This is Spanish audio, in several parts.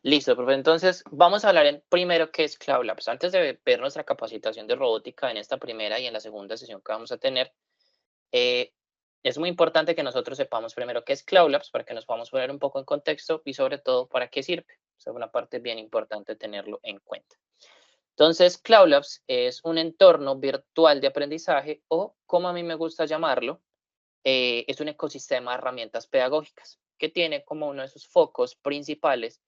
Listo, profe. Entonces, vamos a hablar primero qué es Cloud Labs. Antes de ver nuestra capacitación de robótica en esta primera y en la segunda sesión que vamos a tener, eh, es muy importante que nosotros sepamos primero qué es Cloud Labs para que nos podamos poner un poco en contexto y sobre todo para qué sirve. Esa es una parte bien importante tenerlo en cuenta. Entonces, Cloud Labs es un entorno virtual de aprendizaje o, como a mí me gusta llamarlo, es un ecosistema de herramientas pedagógicas que tiene como uno de sus focos principales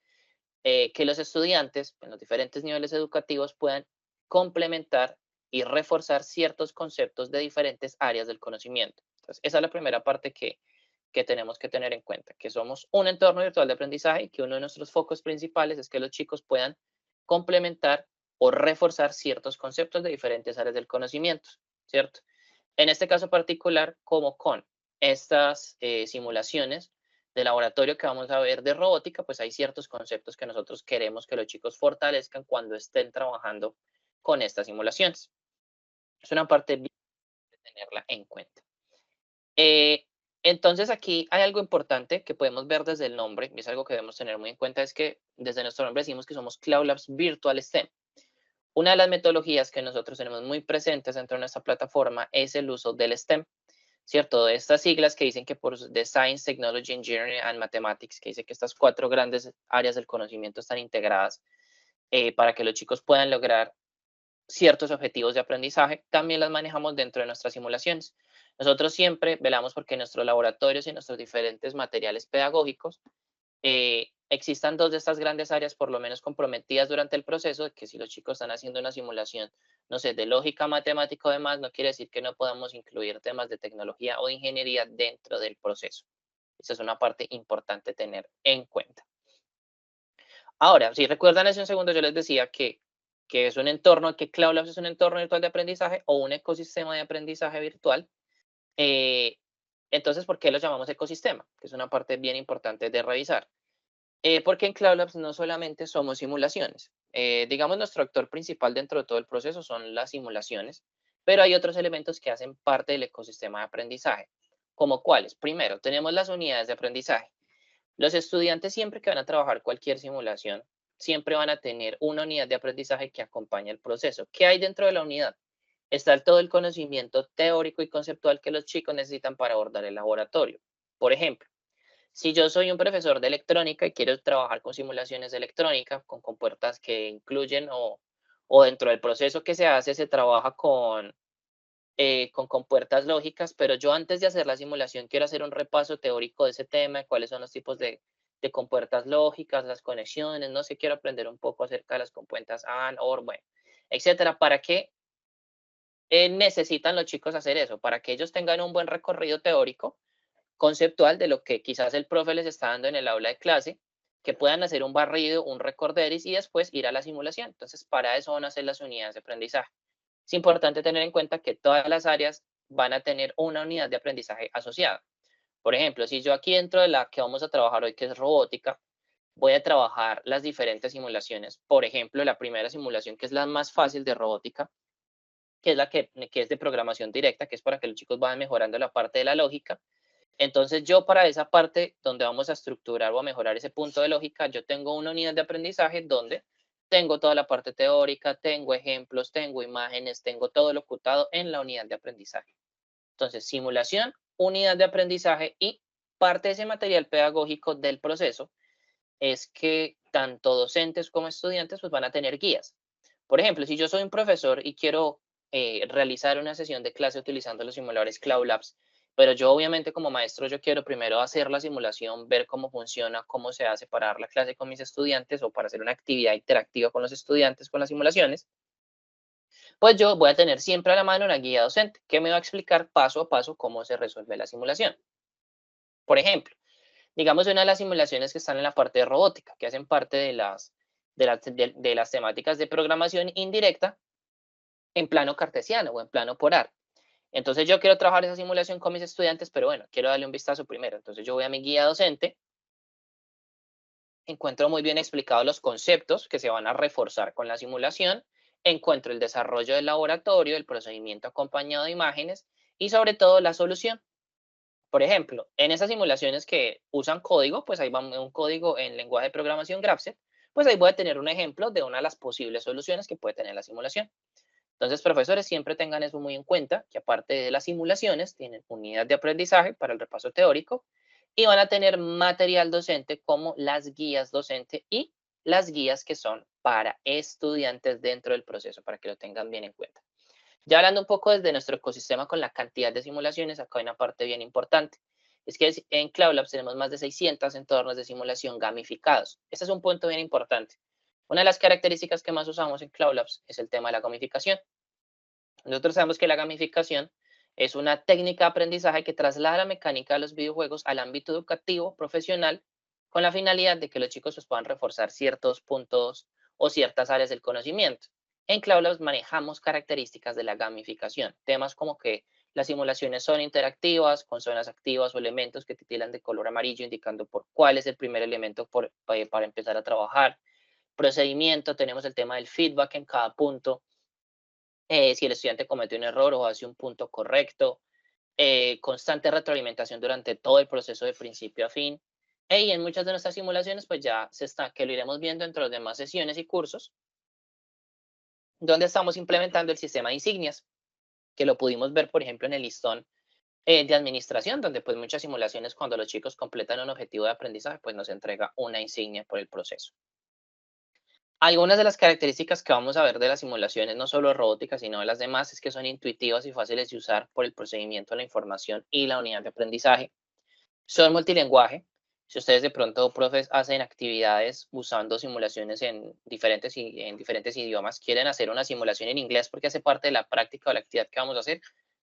que los estudiantes en los diferentes niveles educativos puedan complementar y reforzar ciertos conceptos de diferentes áreas del conocimiento. Entonces, esa es la primera parte que tenemos que tener en cuenta, que somos un entorno virtual de aprendizaje y que uno de nuestros focos principales es que los chicos puedan complementar o reforzar ciertos conceptos de diferentes áreas del conocimiento, ¿cierto? En este caso particular, como con estas simulaciones de laboratorio que vamos a ver de robótica, pues hay ciertos conceptos que nosotros queremos que los chicos fortalezcan cuando estén trabajando con estas simulaciones. Es una parte bien de tenerla en cuenta. Eh, entonces aquí hay algo importante que podemos ver desde el nombre, y es algo que debemos tener muy en cuenta, es que desde nuestro nombre decimos que somos Cloud Labs Virtual STEM. Una de las metodologías que nosotros tenemos muy presentes dentro de nuestra plataforma es el uso del STEM, ¿cierto? De estas siglas que dicen que por de Science, Technology, Engineering and Mathematics, que dice que estas 4 grandes áreas del conocimiento están integradas para que los chicos puedan lograr ciertos objetivos de aprendizaje, también las manejamos dentro de nuestras simulaciones. Nosotros siempre velamos porque en nuestros laboratorios y en nuestros diferentes materiales pedagógicos existan 2 de estas grandes áreas por lo menos comprometidas durante el proceso, que si los chicos están haciendo una simulación, no sé, de lógica matemática o demás, no quiere decir que no podamos incluir temas de tecnología o de ingeniería dentro del proceso. Esa es una parte importante tener en cuenta. Ahora, si recuerdan hace un segundo, yo les decía que es un entorno, que Cloud Labs es un entorno virtual de aprendizaje o un ecosistema de aprendizaje virtual. Eh, entonces, ¿por qué lo llamamos ecosistema? Que es una parte bien importante de revisar. Porque en Cloud Labs no solamente somos simulaciones. Digamos, nuestro actor principal dentro de todo el proceso son las simulaciones, pero hay otros elementos que hacen parte del ecosistema de aprendizaje. ¿Como cuáles? Primero, tenemos las unidades de aprendizaje. Los estudiantes siempre que van a trabajar cualquier simulación, siempre van a tener una unidad de aprendizaje que acompaña el proceso. ¿Qué hay dentro de la unidad? Está todo el conocimiento teórico y conceptual que los chicos necesitan para abordar el laboratorio. Por ejemplo, si yo soy un profesor de electrónica y quiero trabajar con simulaciones de electrónica, con compuertas que incluyen o dentro del proceso que se hace, se trabaja con compuertas lógicas, pero yo antes de hacer la simulación quiero hacer un repaso teórico de ese tema, de cuáles son los tipos de compuertas lógicas, las conexiones, no sé, quiero aprender un poco acerca de las compuertas AND, OR, bueno, etcétera. ¿Para qué necesitan los chicos hacer eso? Para que ellos tengan un buen recorrido teórico conceptual de lo que quizás el profe les está dando en el aula de clase, que puedan hacer un barrido, un recorderis y después ir a la simulación. Entonces, para eso van a ser las unidades de aprendizaje. Es importante tener en cuenta que todas las áreas van a tener una unidad de aprendizaje asociada. Por ejemplo, si yo aquí dentro de la que vamos a trabajar hoy, que es robótica, voy a trabajar las diferentes simulaciones. Por ejemplo, la primera simulación, que es la más fácil de robótica, que es la que es de programación directa, que es para que los chicos vayan mejorando la parte de la lógica. Entonces yo para esa parte donde vamos a estructurar o a mejorar ese punto de lógica, yo tengo una unidad de aprendizaje donde tengo toda la parte teórica, tengo ejemplos, tengo imágenes, tengo todo locutado en la unidad de aprendizaje. Entonces, simulación, unidad de aprendizaje y parte de ese material pedagógico del proceso es que tanto docentes como estudiantes pues van a tener guías. Por ejemplo, si yo soy un profesor y quiero realizar una sesión de clase utilizando los simuladores Cloud Labs, pero yo obviamente como maestro yo quiero primero hacer la simulación, ver cómo funciona, cómo se hace para dar la clase con mis estudiantes o para hacer una actividad interactiva con los estudiantes con las simulaciones, pues yo voy a tener siempre a la mano una guía docente que me va a explicar paso a paso cómo se resuelve la simulación. Por ejemplo, digamos una de las simulaciones que están en la parte de robótica, que hacen parte de las temáticas de programación indirecta en plano cartesiano o en plano polar. Entonces yo quiero trabajar esa simulación con mis estudiantes, pero bueno, quiero darle un vistazo primero. Entonces yo voy a mi guía docente, encuentro muy bien explicados los conceptos que se van a reforzar con la simulación, encuentro el desarrollo del laboratorio, el procedimiento acompañado de imágenes y sobre todo la solución. Por ejemplo, en esas simulaciones que usan código, pues ahí va un código en lenguaje de programación Graphic, pues ahí voy a tener un ejemplo de una de las posibles soluciones que puede tener la simulación. Entonces, profesores, siempre tengan eso muy en cuenta, que aparte de las simulaciones, tienen unidad de aprendizaje para el repaso teórico y van a tener material docente como las guías docente y las guías que son para estudiantes dentro del proceso, para que lo tengan bien en cuenta. Ya hablando un poco desde nuestro ecosistema con la cantidad de simulaciones, acá hay una parte bien importante. Es que en Cloud Labs tenemos más de 600 entornos de simulación gamificados. Este es un punto bien importante. Una de las características que más usamos en Cloud Labs es el tema de la gamificación. Nosotros sabemos que la gamificación es una técnica de aprendizaje que traslada la mecánica de los videojuegos al ámbito educativo, profesional, con la finalidad de que los chicos pues, puedan reforzar ciertos puntos o ciertas áreas del conocimiento. En Cloud Labs manejamos características de la gamificación, temas como que las simulaciones son interactivas, con zonas activas o elementos que titilan de color amarillo, indicando por cuál es el primer elemento para empezar a trabajar. Procedimiento, tenemos el tema del feedback en cada punto, si el estudiante comete un error o hace un punto correcto, constante retroalimentación durante todo el proceso de principio a fin. Y en muchas de nuestras simulaciones, pues ya que lo iremos viendo entre las demás sesiones y cursos, donde estamos implementando el sistema de insignias, que lo pudimos ver, por ejemplo, en el listón de administración, donde pues muchas simulaciones cuando los chicos completan un objetivo de aprendizaje, pues nos entrega una insignia por el proceso. Algunas de las características que vamos a ver de las simulaciones, no solo de robótica, sino de las demás, es que son intuitivas y fáciles de usar por el procedimiento de la información y la unidad de aprendizaje. Son multilingüe. Si ustedes de pronto, profes, hacen actividades usando simulaciones en diferentes idiomas, quieren hacer una simulación en inglés porque hace parte de la práctica o la actividad que vamos a hacer,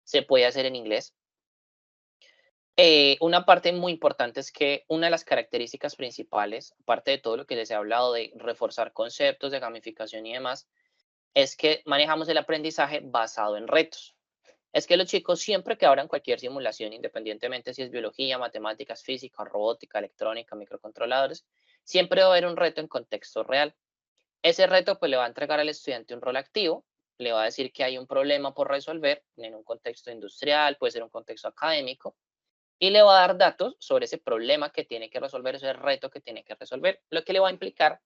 se puede hacer en inglés. Una parte muy importante es que una de las características principales, aparte de todo lo que les he hablado de reforzar conceptos de gamificación y demás, es que manejamos el aprendizaje basado en retos. Es que los chicos siempre que abran cualquier simulación, independientemente si es biología, matemáticas, física, robótica, electrónica, microcontroladores, siempre va a haber un reto en contexto real. Ese reto pues le va a entregar al estudiante un rol activo, le va a decir que hay un problema por resolver en un contexto industrial, puede ser un contexto académico, y le va a dar datos sobre ese problema que tiene que resolver, ese reto que tiene que resolver, lo que le va a implicar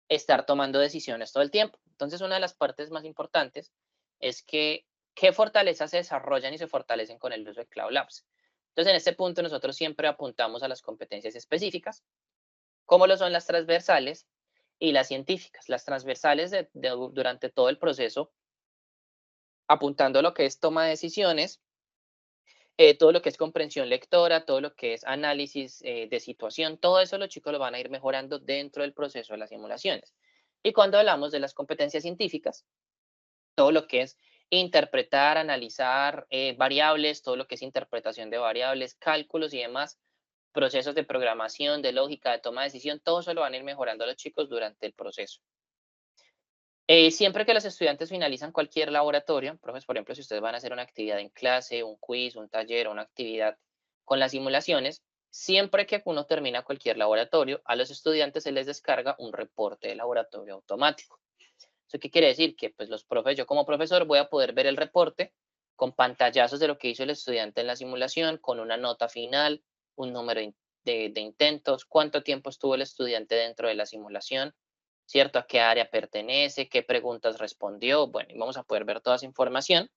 estar tomando decisiones todo el tiempo. Entonces, una de las partes más importantes es que qué fortalezas se desarrollan y se fortalecen con el uso de Cloud Labs. Entonces, en este punto nosotros siempre apuntamos a las competencias específicas, como lo son las transversales y las científicas. Las transversales durante todo el proceso, apuntando a lo que es toma de decisiones, todo lo que es comprensión lectora, todo lo que es análisis de situación, todo eso los chicos lo van a ir mejorando dentro del proceso de las simulaciones. Y cuando hablamos de las competencias científicas, todo lo que es interpretar, analizar variables, todo lo que es interpretación de variables, cálculos y demás, procesos de programación, de lógica, de toma de decisión, todo eso lo van a ir mejorando los chicos durante el proceso. Siempre que los estudiantes finalizan cualquier laboratorio, profes, por ejemplo, si ustedes van a hacer una actividad en clase, un quiz, un taller o una actividad con las simulaciones, siempre que uno termina cualquier laboratorio, a los estudiantes se les descarga un reporte de laboratorio automático. ¿Eso qué quiere decir? Que pues los profes, yo como profesor voy a poder ver el reporte con pantallazos de lo que hizo el estudiante en la simulación, con una nota final, un número de intentos, cuánto tiempo estuvo el estudiante dentro de la simulación, ¿cierto? A qué área pertenece, qué preguntas respondió. Bueno, y vamos a poder ver toda esa información.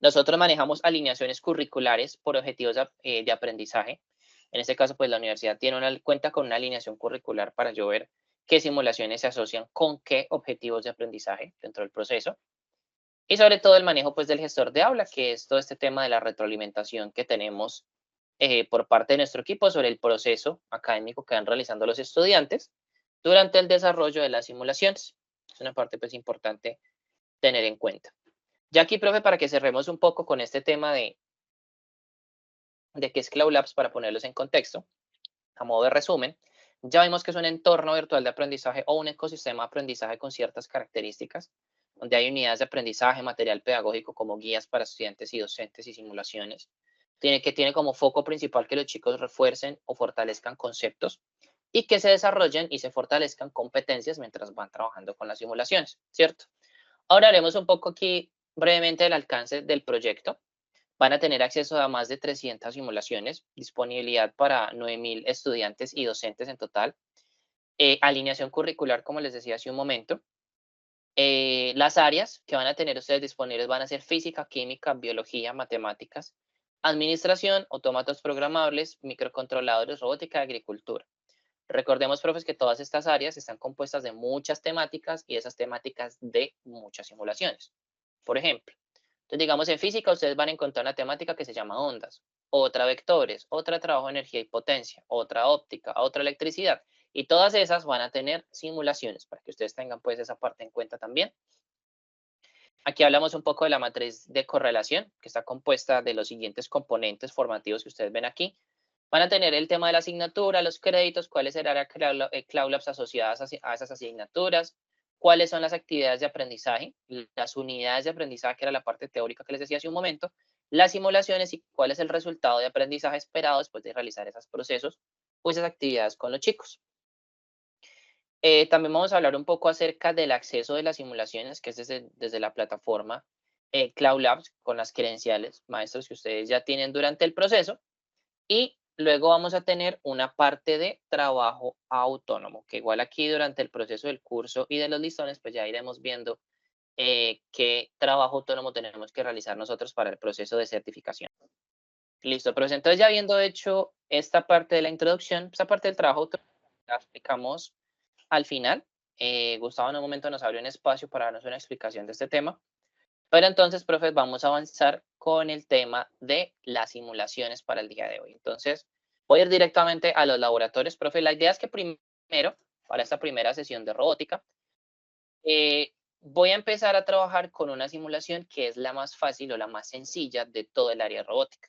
Nosotros manejamos alineaciones curriculares por objetivos de aprendizaje. En este caso, pues la universidad cuenta con una alineación curricular para yo ver qué simulaciones se asocian con qué objetivos de aprendizaje dentro del proceso. Y sobre todo el manejo pues del gestor de aula, que es todo este tema de la retroalimentación que tenemos por parte de nuestro equipo sobre el proceso académico que van realizando los estudiantes durante el desarrollo de las simulaciones. Es una parte pues importante tener en cuenta. Ya aquí, profe, para que cerremos un poco con este tema de qué es Cloud Labs, para ponerlos en contexto, a modo de resumen, ya vimos que es un entorno virtual de aprendizaje o un ecosistema de aprendizaje con ciertas características, donde hay unidades de aprendizaje, material pedagógico como guías para estudiantes y docentes y simulaciones. Tiene como foco principal que los chicos refuercen o fortalezcan conceptos y que se desarrollen y se fortalezcan competencias mientras van trabajando con las simulaciones, ¿cierto? Ahora haremos un poco aquí brevemente del alcance del proyecto. Van a tener acceso a más de 300 simulaciones, disponibilidad para 9.000 estudiantes y docentes en total. alineación curricular, como les decía hace un momento. Las áreas que van a tener ustedes disponibles van a ser física, química, biología, matemáticas, administración, autómatos programables, microcontroladores, robótica y agricultura. Recordemos, profes, que todas estas áreas están compuestas de muchas temáticas y esas temáticas de muchas simulaciones. Por ejemplo, entonces digamos en física ustedes van a encontrar una temática que se llama ondas, otra vectores, otra trabajo de energía y potencia, otra óptica, otra electricidad. Y todas esas van a tener simulaciones para que ustedes tengan pues esa parte en cuenta también. Aquí hablamos un poco de la matriz de correlación, que está compuesta de los siguientes componentes formativos que ustedes ven aquí. Van a tener el tema de la asignatura, los créditos, cuáles serán Cloud Labs asociadas a esas asignaturas, cuáles son las actividades de aprendizaje, las unidades de aprendizaje, que era la parte teórica que les decía hace un momento, las simulaciones y cuál es el resultado de aprendizaje esperado después de realizar esos procesos o esas actividades con los chicos. También vamos a hablar un poco acerca del acceso de las simulaciones, que es desde la plataforma Cloud Labs, con las credenciales maestros que ustedes ya tienen durante el proceso. Y luego vamos a tener una parte de trabajo autónomo, que igual aquí durante el proceso del curso y de los listones, pues ya iremos viendo qué trabajo autónomo tenemos que realizar nosotros para el proceso de certificación. Listo, pero entonces ya habiendo hecho esta parte de la introducción, esta parte del trabajo autónomo, la explicamos al final. Gustavo en un momento nos abrió un espacio para darnos una explicación de este tema. Pero entonces, profes, vamos a avanzar con el tema de las simulaciones para el día de hoy. Entonces, voy a ir directamente a los laboratorios, profe. La idea es que primero, para esta primera sesión de robótica, voy a empezar a trabajar con una simulación que es la más fácil o la más sencilla de todo el área robótica.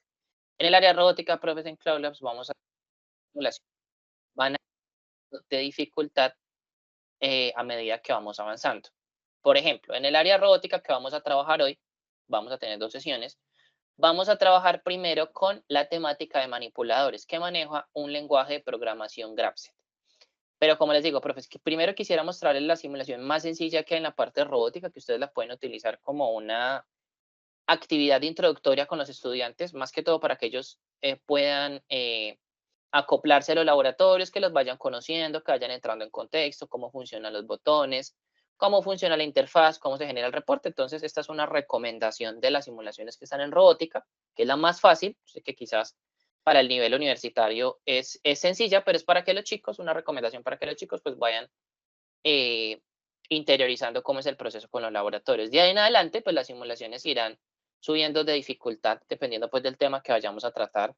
En el área robótica, profes, en Cloud Labs vamos a simulación. Van a de dificultad a medida que vamos avanzando. Por ejemplo, en el área robótica que vamos a trabajar hoy, vamos a tener 2 sesiones. Vamos a trabajar primero con la temática de manipuladores, que maneja un lenguaje de programación Graph-Z. Pero como les digo, profes, que primero quisiera mostrarles la simulación más sencilla que hay en la parte robótica, que ustedes la pueden utilizar como una actividad introductoria con los estudiantes, más que todo para que ellos puedan acoplarse a los laboratorios, que los vayan conociendo, que vayan entrando en contexto, cómo funcionan los botones, cómo funciona la interfaz, cómo se genera el reporte. Entonces, esta es una recomendación de las simulaciones que están en robótica, que es la más fácil, sé que quizás para el nivel universitario es sencilla, pero es para que los chicos, una recomendación para que los chicos pues vayan eh, interiorizando cómo es el proceso con los laboratorios. De ahí en adelante, pues las simulaciones irán subiendo de dificultad dependiendo pues del tema que vayamos a tratar.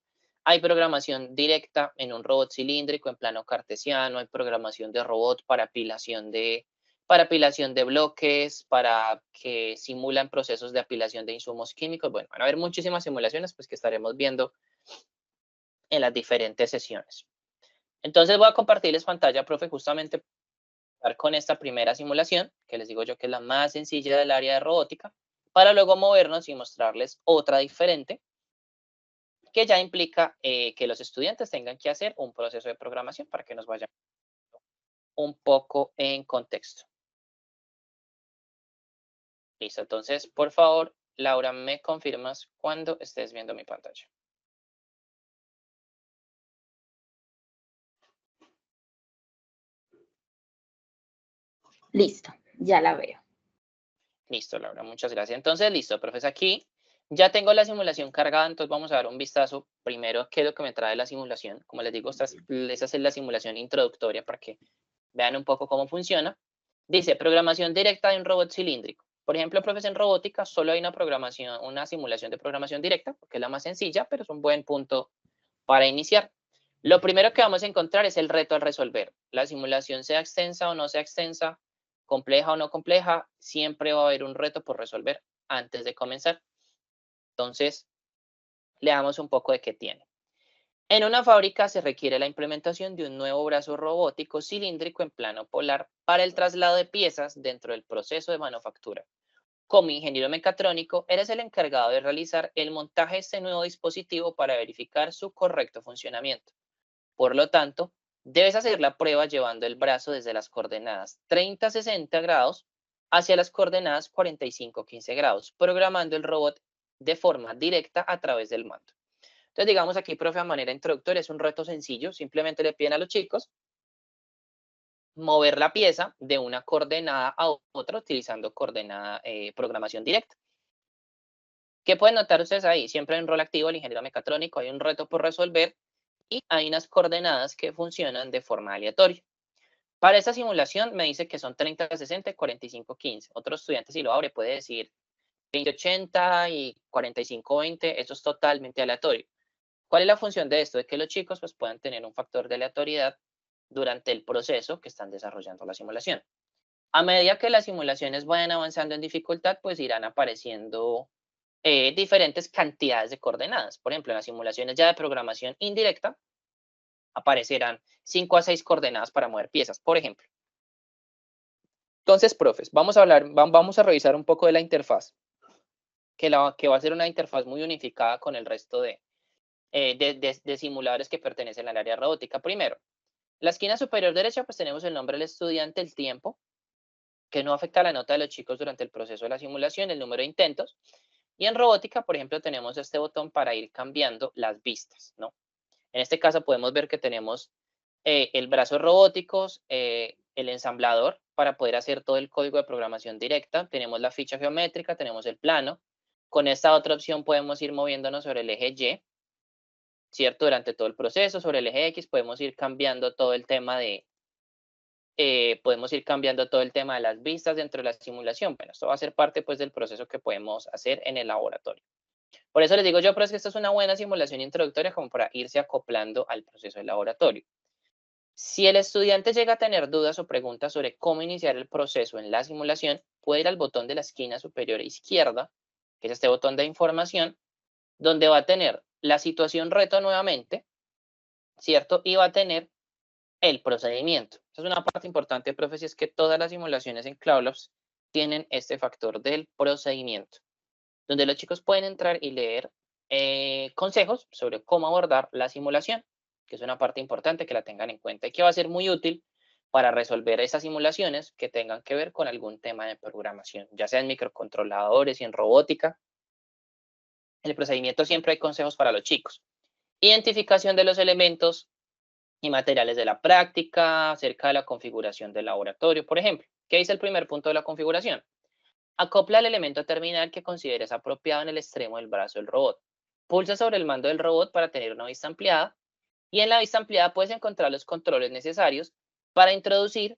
Hay programación directa en un robot cilíndrico en plano cartesiano, hay programación de robot para apilación de bloques, para que simulan procesos de apilación de insumos químicos. Bueno, van a haber muchísimas simulaciones pues que estaremos viendo en las diferentes sesiones. Entonces voy a compartirles pantalla, profe, justamente con esta primera simulación, que les digo yo que es la más sencilla del área de robótica, para luego movernos y mostrarles otra diferente, que ya implica que los estudiantes tengan que hacer un proceso de programación para que nos vayan un poco en contexto. Listo, entonces, por favor, Laura, ¿me confirmas cuando estés viendo mi pantalla? Listo, ya la veo. Listo, Laura, muchas gracias. Entonces, listo, profes, aquí ya tengo la simulación cargada, entonces vamos a dar un vistazo primero qué es lo que me trae la simulación. Como les digo, esa es la simulación introductoria para que vean un poco cómo funciona. Dice, programación directa de un robot cilíndrico. Por ejemplo, profes, en robótica solo hay una simulación de programación directa, porque es la más sencilla, pero es un buen punto para iniciar. Lo primero que vamos a encontrar es el reto al resolver. La simulación sea extensa o no sea extensa, compleja o no compleja, siempre va a haber un reto por resolver antes de comenzar. Entonces, leamos un poco de qué tiene. En una fábrica se requiere la implementación de un nuevo brazo robótico cilíndrico en plano polar para el traslado de piezas dentro del proceso de manufactura. Como ingeniero mecatrónico, eres el encargado de realizar el montaje de este nuevo dispositivo para verificar su correcto funcionamiento. Por lo tanto, debes hacer la prueba llevando el brazo desde las coordenadas 30-60 grados hacia las coordenadas 45-15 grados, programando el robot de forma directa a través del mando. Entonces, digamos aquí, profe, a manera introductoria, es un reto sencillo. Simplemente le piden a los chicos mover la pieza de una coordenada a otra utilizando programación directa. ¿Qué pueden notar ustedes ahí? Siempre en rol activo, el ingeniero mecatrónico, hay un reto por resolver y hay unas coordenadas que funcionan de forma aleatoria. Para esta simulación me dice que son 30-60 y 45-15. Otro estudiante, si lo abre, puede decir 20-80 y 45-20. Eso es totalmente aleatorio. ¿Cuál es la función de esto? De que los chicos pues, puedan tener un factor de aleatoriedad durante el proceso que están desarrollando la simulación. A medida que las simulaciones vayan avanzando en dificultad, pues irán apareciendo diferentes cantidades de coordenadas. Por ejemplo, en las simulaciones ya de programación indirecta, aparecerán 5 a 6 coordenadas para mover piezas, por ejemplo. Entonces, profes, vamos a revisar un poco de la interfaz, que va a ser una interfaz muy unificada con el resto de simuladores que pertenecen al área robótica. Primero, la esquina superior derecha, pues tenemos el nombre del estudiante, el tiempo, que no afecta la nota de los chicos durante el proceso de la simulación, el número de intentos. Y en robótica, por ejemplo, tenemos este botón para ir cambiando las vistas, ¿no? En este caso podemos ver que tenemos el brazo robóticos, el ensamblador para poder hacer todo el código de programación directa. Tenemos la ficha geométrica, tenemos el plano. Con esta otra opción podemos ir moviéndonos sobre el eje Y, ¿cierto? Durante todo el proceso. Sobre el eje X podemos ir cambiando todo el tema de las vistas dentro de la simulación. Bueno, esto va a ser parte pues del proceso que podemos hacer en el laboratorio. Por eso les digo yo, pero es que esta es una buena simulación introductoria como para irse acoplando al proceso del laboratorio. Si el estudiante llega a tener dudas o preguntas sobre cómo iniciar el proceso en la simulación, puede ir al botón de la esquina superior izquierda, que es este botón de información, donde va a tener la situación reto nuevamente, ¿cierto? Y va a tener el procedimiento. Esa es una parte importante, profe, si es que todas las simulaciones en Cloud Labs tienen este factor del procedimiento, donde los chicos pueden entrar y leer consejos sobre cómo abordar la simulación, que es una parte importante que la tengan en cuenta y que va a ser muy útil para resolver esas simulaciones que tengan que ver con algún tema de programación, ya sea en microcontroladores y en robótica. En el procedimiento siempre hay consejos para los chicos. Identificación de los elementos y materiales de la práctica, acerca de la configuración del laboratorio, por ejemplo. ¿Qué dice el primer punto de la configuración? Acopla el elemento terminal que consideres apropiado en el extremo del brazo del robot. Pulsa sobre el mando del robot para tener una vista ampliada y en la vista ampliada puedes encontrar los controles necesarios para introducir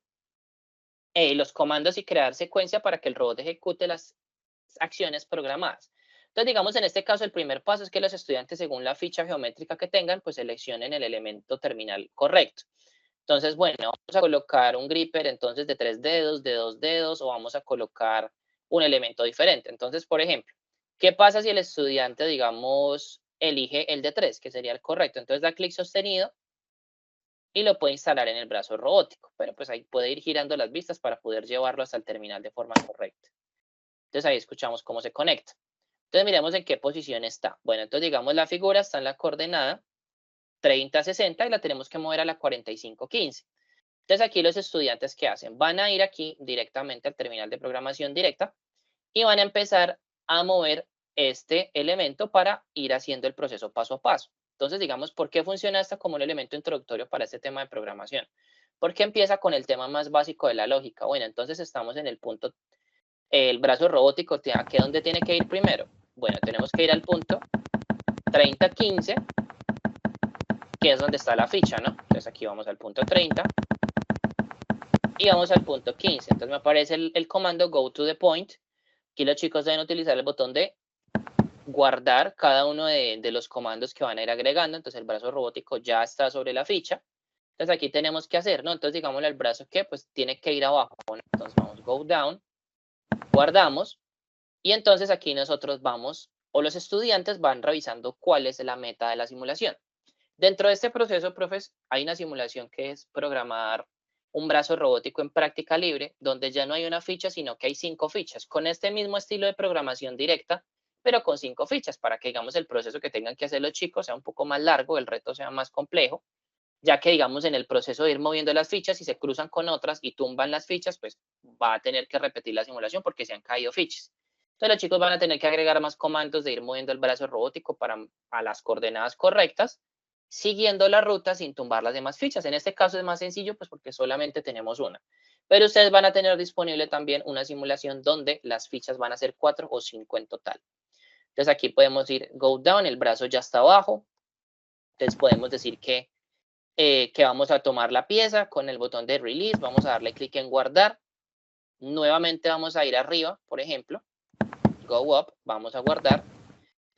los comandos y crear secuencia para que el robot ejecute las acciones programadas. Entonces, digamos, en este caso, el primer paso es que los estudiantes, según la ficha geométrica que tengan, pues seleccionen el elemento terminal correcto. Entonces, bueno, vamos a colocar un gripper entonces de 3 dedos, de 2 dedos, o vamos a colocar un elemento diferente. Entonces, por ejemplo, ¿qué pasa si el estudiante, digamos, elige el de 3, que sería el correcto? Entonces da clic sostenido y lo puede instalar en el brazo robótico, pero pues ahí puede ir girando las vistas para poder llevarlo hasta el terminal de forma correcta. Entonces ahí escuchamos cómo se conecta. Entonces miremos en qué posición está. Bueno, entonces digamos la figura está en la coordenada 30-60 y la tenemos que mover a la 45-15. Entonces aquí los estudiantes, ¿qué hacen? Van a ir aquí directamente al terminal de programación directa y van a empezar a mover este elemento para ir haciendo el proceso paso a paso. Entonces, digamos, ¿por qué funciona esto como un elemento introductorio para este tema de programación? Porque empieza con el tema más básico de la lógica. Bueno, entonces estamos en el punto, el brazo robótico, ¿a qué dónde tiene que ir primero? Bueno, tenemos que ir al punto 30-15, que es donde está la ficha, ¿no? Entonces aquí vamos al punto 30 y vamos al punto 15. Entonces me aparece el comando go to the point. Aquí los chicos deben utilizar el botón de guardar cada uno de los comandos que van a ir agregando. Entonces el brazo robótico ya está sobre la ficha. Entonces aquí tenemos que hacer, ¿no? Entonces digámosle al brazo que pues tiene que ir abajo, ¿no? Entonces vamos go down, guardamos y entonces aquí nosotros vamos o los estudiantes van revisando cuál es la meta de la simulación. Dentro de este proceso, profes, hay una simulación que es programar un brazo robótico en práctica libre, donde ya no hay una ficha, sino que hay 5 fichas, con este mismo estilo de programación directa, pero con 5 fichas, para que, digamos, el proceso que tengan que hacer los chicos sea un poco más largo, el reto sea más complejo, ya que, digamos, en el proceso de ir moviendo las fichas, si se cruzan con otras y tumban las fichas, pues va a tener que repetir la simulación porque se han caído fichas. Entonces los chicos van a tener que agregar más comandos de ir moviendo el brazo robótico a las coordenadas correctas siguiendo la ruta sin tumbar las demás fichas. En este caso es más sencillo, pues porque solamente tenemos una. Pero ustedes van a tener disponible también una simulación donde las fichas van a ser 4 o 5 en total. Entonces aquí podemos ir go down, el brazo ya está abajo. Entonces podemos decir que vamos a tomar la pieza con el botón de release, vamos a darle clic en guardar. Nuevamente vamos a ir arriba, por ejemplo, go up, vamos a guardar.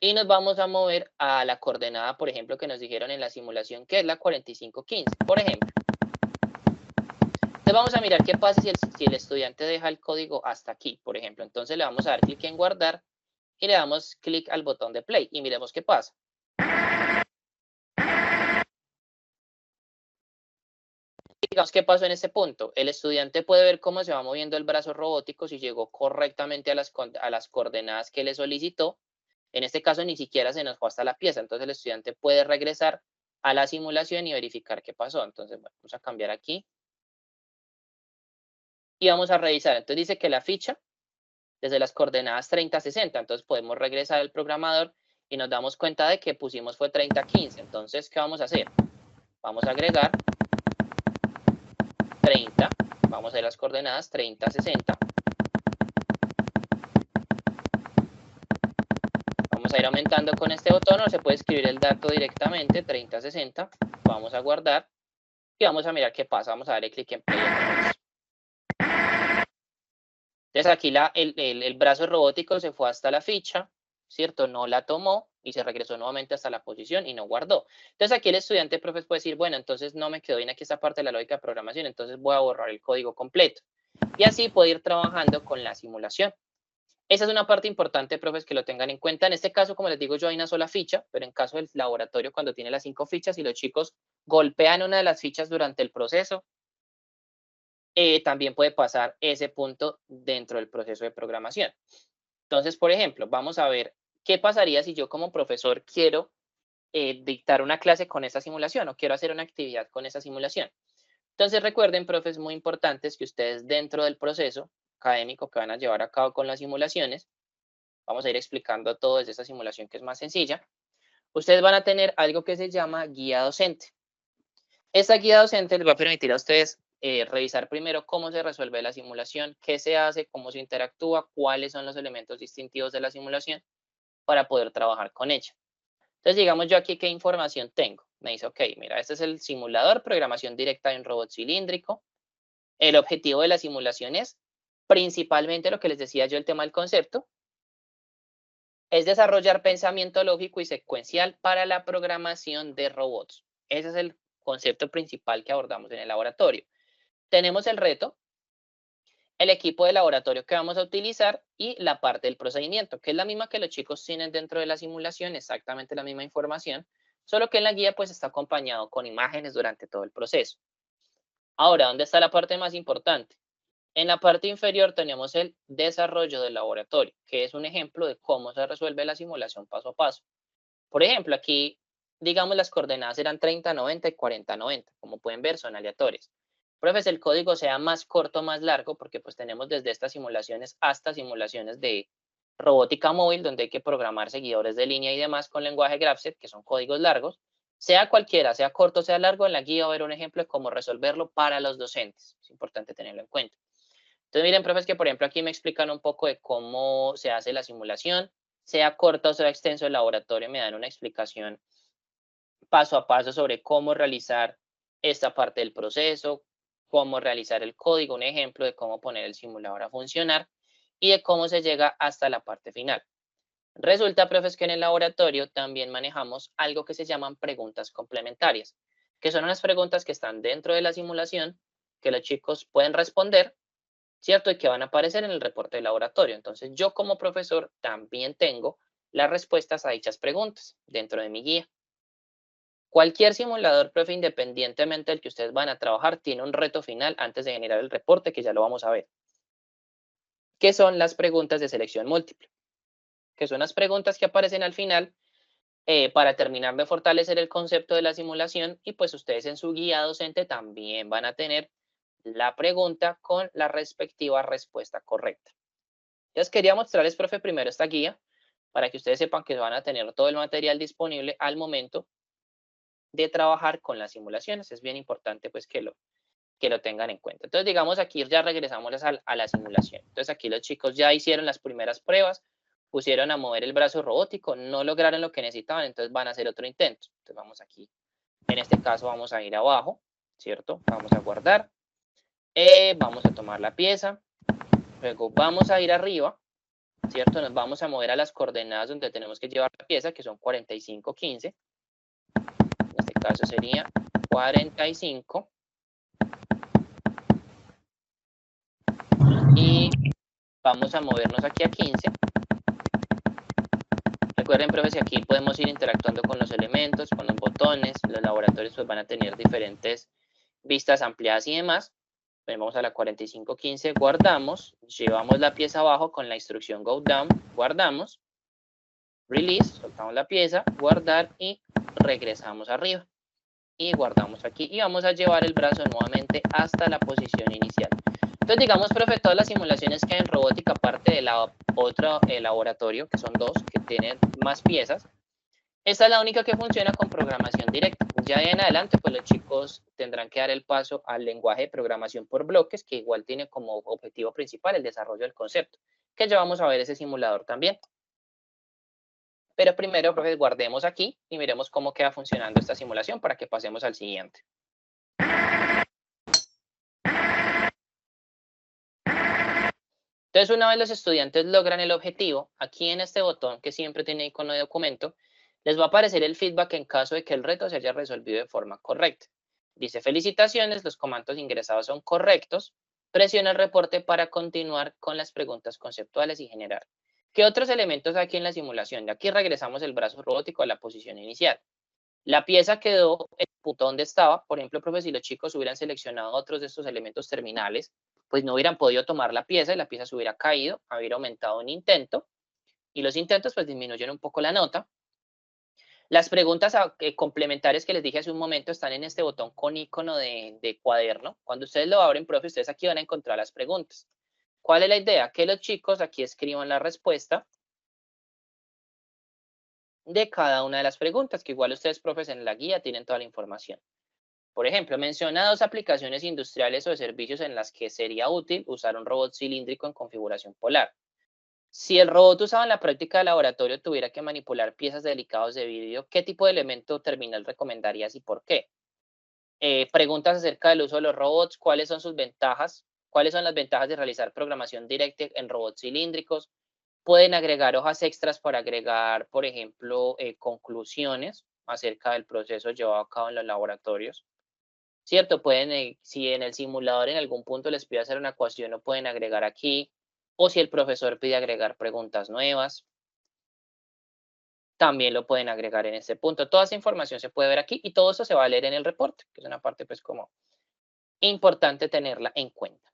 Y nos vamos a mover a la coordenada, por ejemplo, que nos dijeron en la simulación, que es la 4515, por ejemplo. Entonces vamos a mirar qué pasa si el estudiante deja el código hasta aquí, por ejemplo. Entonces le vamos a dar clic en guardar y le damos clic al botón de play y miremos qué pasa. Digamos qué pasó en este punto. El estudiante puede ver cómo se va moviendo el brazo robótico, si llegó correctamente a las coordenadas que le solicitó. En este caso ni siquiera se nos fue hasta la pieza, entonces el estudiante puede regresar a la simulación y verificar qué pasó. Entonces, bueno, vamos a cambiar aquí y vamos a revisar. Entonces dice que la ficha desde las coordenadas 30, 60, entonces podemos regresar al programador y nos damos cuenta de que pusimos fue 30, 15. Entonces, ¿qué vamos a hacer? Vamos a agregar 30, vamos a ir a las coordenadas 30, 60. Vamos a ir aumentando con este botón, o se puede escribir el dato directamente, 30, 60. Vamos a guardar y vamos a mirar qué pasa. Vamos a darle clic en play. Entonces aquí el brazo robótico se fue hasta la ficha, ¿cierto? No la tomó y se regresó nuevamente hasta la posición y no guardó. Entonces aquí el estudiante, profe, puede decir, bueno, entonces no me quedó bien aquí esta parte de la lógica de programación, entonces voy a borrar el código completo. Y así puede ir trabajando con la simulación. Esa es una parte importante, profes, que lo tengan en cuenta. En este caso, como les digo, yo hay una sola ficha, pero en caso del laboratorio, cuando tiene las 5 fichas y los chicos golpean una de las fichas durante el proceso, también puede pasar ese punto dentro del proceso de programación. Entonces, por ejemplo, vamos a ver qué pasaría si yo como profesor quiero dictar una clase con esa simulación o quiero hacer una actividad con esa simulación. Entonces, recuerden, profes, muy importantes que ustedes dentro del proceso académico que van a llevar a cabo con las simulaciones, vamos a ir explicando todo desde esta simulación que es más sencilla, ustedes van a tener algo que se llama guía docente. Esta guía docente les va a permitir a ustedes revisar primero cómo se resuelve la simulación, qué se hace, cómo se interactúa, cuáles son los elementos distintivos de la simulación para poder trabajar con ella. Entonces, digamos yo aquí qué información tengo. Me dice, ok, mira, este es el simulador, programación directa en robot cilíndrico. El objetivo de la simulación es principalmente lo que les decía yo, el tema del concepto, es desarrollar pensamiento lógico y secuencial para la programación de robots. Ese es el concepto principal que abordamos en el laboratorio. Tenemos el reto, el equipo de laboratorio que vamos a utilizar y la parte del procedimiento, que es la misma que los chicos tienen dentro de la simulación, exactamente la misma información, solo que en la guía pues está acompañado con imágenes durante todo el proceso. Ahora, ¿dónde está la parte más importante? En la parte inferior tenemos el desarrollo del laboratorio, que es un ejemplo de cómo se resuelve la simulación paso a paso. Por ejemplo, aquí, digamos, las coordenadas eran 30, 90 y 40, 90. Como pueden ver, son aleatorias. Profes, el código sea más corto o más largo, porque pues tenemos desde estas simulaciones hasta simulaciones de robótica móvil, donde hay que programar seguidores de línea y demás con lenguaje GraphSet, que son códigos largos. Sea cualquiera, sea corto o sea largo, en la guía va a haber un ejemplo de cómo resolverlo para los docentes. Es importante tenerlo en cuenta. Entonces, miren, profes, que por ejemplo aquí me explican un poco de cómo se hace la simulación, sea corta o sea extenso el laboratorio, me dan una explicación paso a paso sobre cómo realizar esta parte del proceso, cómo realizar el código, un ejemplo de cómo poner el simulador a funcionar y de cómo se llega hasta la parte final. Resulta, profes, que en el laboratorio también manejamos algo que se llaman preguntas complementarias, que son unas preguntas que están dentro de la simulación que los chicos pueden responder, ¿cierto? Y que van a aparecer en el reporte de laboratorio. Entonces, yo como profesor también tengo las respuestas a dichas preguntas dentro de mi guía. Cualquier simulador, profe, independientemente del que ustedes van a trabajar, tiene un reto final antes de generar el reporte, que ya lo vamos a ver. ¿Qué son las preguntas de selección múltiple? Que son las preguntas que aparecen al final para terminar de fortalecer el concepto de la simulación y pues ustedes en su guía docente también van a tener la pregunta con la respectiva respuesta correcta. Entonces quería mostrarles, profe, primero esta guía para que ustedes sepan que van a tener todo el material disponible al momento de trabajar con las simulaciones. Es bien importante pues que lo tengan en cuenta. Entonces, digamos, aquí ya regresamos a la simulación. Entonces, aquí los chicos ya hicieron las primeras pruebas, pusieron a mover el brazo robótico, no lograron lo que necesitaban, entonces van a hacer otro intento. Entonces, vamos aquí. En este caso, vamos a ir abajo, ¿cierto? Vamos a guardar. Vamos a tomar la pieza. Luego vamos a ir arriba, ¿cierto? Nos vamos a mover a las coordenadas donde tenemos que llevar la pieza, que son 45, 15. En este caso sería 45. Y vamos a movernos aquí a 15. Recuerden, profes, que aquí podemos ir interactuando con los elementos, con los botones. Los laboratorios pues van a tener diferentes vistas ampliadas y demás. Vamos a la 4515, guardamos, llevamos la pieza abajo con la instrucción go down, guardamos, release, soltamos la pieza, guardar y regresamos arriba. Y guardamos aquí y vamos a llevar el brazo nuevamente hasta la posición inicial. Entonces, digamos, profe, todas las simulaciones que hay en robótica, aparte de la otra laboratorio, que son dos, que tienen más piezas, esta es la única que funciona con programación directa. Ya de en adelante, pues los chicos tendrán que dar el paso al lenguaje de programación por bloques, que igual tiene como objetivo principal el desarrollo del concepto, que ya vamos a ver ese simulador también. Pero primero, profe, guardemos aquí y miremos cómo queda funcionando esta simulación para que pasemos al siguiente. Entonces, una vez los estudiantes logran el objetivo, aquí en este botón que siempre tiene icono de documento, les va a aparecer el feedback en caso de que el reto se haya resolvido de forma correcta. Dice, felicitaciones, los comandos ingresados son correctos. Presiona el reporte para continuar con las preguntas conceptuales y general. ¿Qué otros elementos hay aquí en la simulación? De aquí regresamos el brazo robótico a la posición inicial. La pieza quedó en el punto donde estaba. Por ejemplo, profe, si los chicos hubieran seleccionado otros de estos elementos terminales, pues no hubieran podido tomar la pieza y la pieza se hubiera caído, hubiera aumentado un intento. Y los intentos pues disminuyen un poco la nota. Las preguntas complementarias que les dije hace un momento están en este botón con icono de cuaderno. Cuando ustedes lo abren, profe, ustedes aquí van a encontrar las preguntas. ¿Cuál es la idea? Que los chicos aquí escriban la respuesta de cada una de las preguntas, que igual ustedes, profes, en la guía tienen toda la información. Por ejemplo, menciona dos aplicaciones industriales o de servicios en las que sería útil usar un robot cilíndrico en configuración polar. Si el robot usado en la práctica de laboratorio tuviera que manipular piezas delicadas de vidrio, ¿qué tipo de elemento terminal recomendarías y por qué? Preguntas acerca del uso de los robots, ¿cuáles son sus ventajas? ¿Cuáles son las ventajas de realizar programación directa en robots cilíndricos? Pueden agregar hojas extras para agregar, por ejemplo, conclusiones acerca del proceso llevado a cabo en los laboratorios. ¿Cierto? Pueden, si en el simulador en algún punto les pide hacer una ecuación, lo pueden agregar aquí. O si el profesor pide agregar preguntas nuevas, también lo pueden agregar en este punto. Toda esa información se puede ver aquí y todo eso se va a leer en el reporte, que es una parte pues como importante tenerla en cuenta.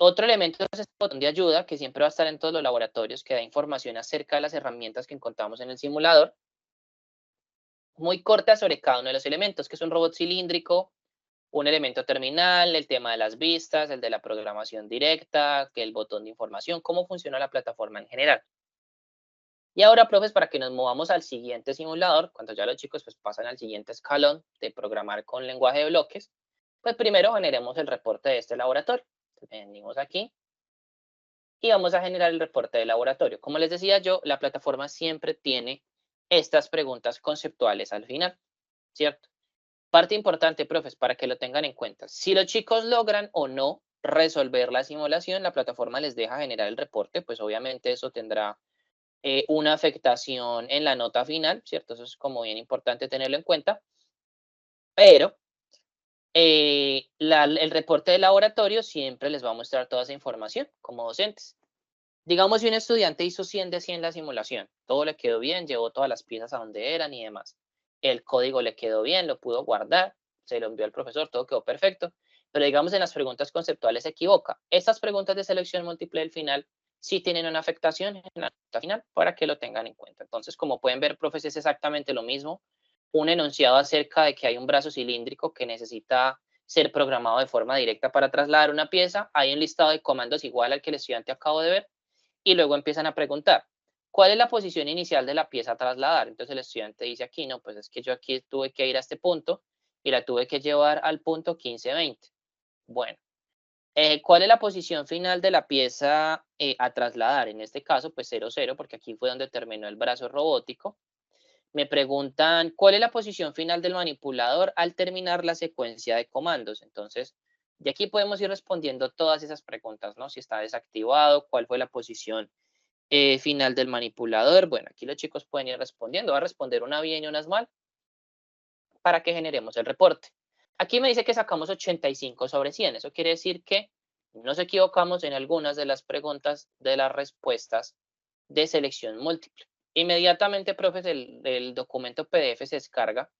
Otro elemento es este botón de ayuda que siempre va a estar en todos los laboratorios, que da información acerca de las herramientas que encontramos en el simulador. Muy corta sobre cada uno de los elementos, que es un robot cilíndrico, un elemento terminal, el tema de las vistas, el de la programación directa, que el botón de información, cómo funciona la plataforma en general. Y ahora, profes, para que nos movamos al siguiente simulador, cuando ya los chicos pues, pasan al siguiente escalón de programar con lenguaje de bloques, pues primero generemos el reporte de este laboratorio. Entonces, venimos aquí y vamos a generar el reporte de laboratorio. Como les decía yo, la plataforma siempre tiene estas preguntas conceptuales al final, ¿cierto? Parte importante, profes, para que lo tengan en cuenta. Si los chicos logran o no resolver la simulación, la plataforma les deja generar el reporte, pues obviamente eso tendrá una afectación en la nota final, ¿cierto? Eso es como bien importante tenerlo en cuenta. Pero el reporte de laboratorio siempre les va a mostrar toda esa información como docentes. Digamos, si un estudiante hizo 100 de 100 la simulación, todo le quedó bien, llevó todas las piezas a donde eran y demás. El código le quedó bien, lo pudo guardar, se lo envió al profesor, todo quedó perfecto. Pero digamos, en las preguntas conceptuales se equivoca. Estas preguntas de selección múltiple del final sí tienen una afectación en la nota final para que lo tengan en cuenta. Entonces, como pueden ver, profes, es exactamente lo mismo. Un enunciado acerca de que hay un brazo cilíndrico que necesita ser programado de forma directa para trasladar una pieza. Hay un listado de comandos igual al que el estudiante acabo de ver y luego empiezan a preguntar, ¿Cuál es la posición inicial de la pieza a trasladar? Entonces el estudiante dice aquí, no, pues es que yo aquí tuve que ir a este punto y la tuve que llevar al punto 15, 20. Bueno, ¿cuál es la posición final de la pieza a trasladar? En este caso, pues 0, 0, porque aquí fue donde terminó el brazo robótico. Me preguntan, ¿cuál es la posición final del manipulador al terminar la secuencia de comandos? Entonces, de aquí podemos ir respondiendo todas esas preguntas, ¿no? Si está desactivado, cuál fue la posición final del manipulador. Bueno, aquí los chicos pueden ir respondiendo. Va a responder una bien y unas mal para que generemos el reporte. Aquí me dice que sacamos 85 sobre 100. Eso quiere decir que nos equivocamos en algunas de las preguntas de las respuestas de selección múltiple. Inmediatamente, profes, el documento PDF se descarga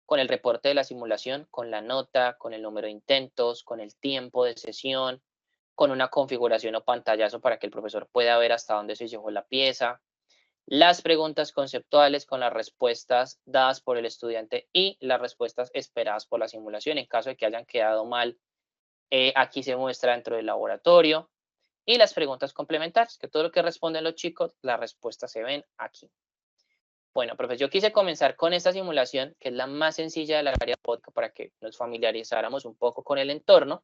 con el reporte de la simulación, con la nota, con el número de intentos, con el tiempo de sesión, con una configuración o pantallazo para que el profesor pueda ver hasta dónde se llevó la pieza, las preguntas conceptuales con las respuestas dadas por el estudiante y las respuestas esperadas por la simulación. En caso de que hayan quedado mal, aquí se muestra dentro del laboratorio. Y las preguntas complementarias, que todo lo que responden los chicos, las respuestas se ven aquí. Bueno, profesor, yo quise comenzar con esta simulación, que es la más sencilla de la área podcast, para que nos familiarizáramos un poco con el entorno.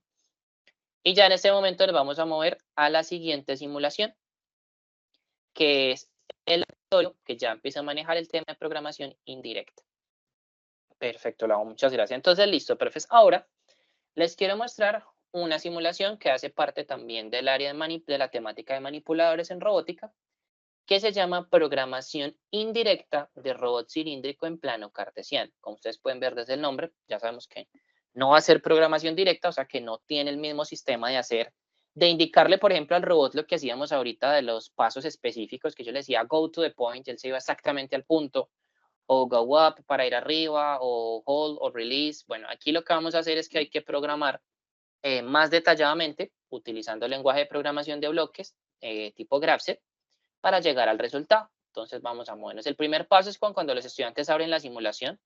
Y ya en este momento nos vamos a mover a la siguiente simulación, que es el laboratorio, que ya empieza a manejar el tema de programación indirecta. Perfecto, Lau, muchas gracias. Entonces, listo, profes. Ahora les quiero mostrar una simulación que hace parte también del área de la temática de manipuladores en robótica, que se llama programación indirecta de robot cilíndrico en plano cartesiano. Como ustedes pueden ver desde el nombre, ya sabemos que no va a ser programación directa, o sea que no tiene el mismo sistema de indicarle, por ejemplo, al robot lo que hacíamos ahorita de los pasos específicos, que yo le decía go to the point, él se iba exactamente al punto, o go up para ir arriba, o hold o release. Bueno, aquí lo que vamos a hacer es que hay que programar más detalladamente, utilizando el lenguaje de programación de bloques tipo Graph para llegar al resultado. Entonces vamos a movernos. El primer paso es cuando los estudiantes abren la simulación,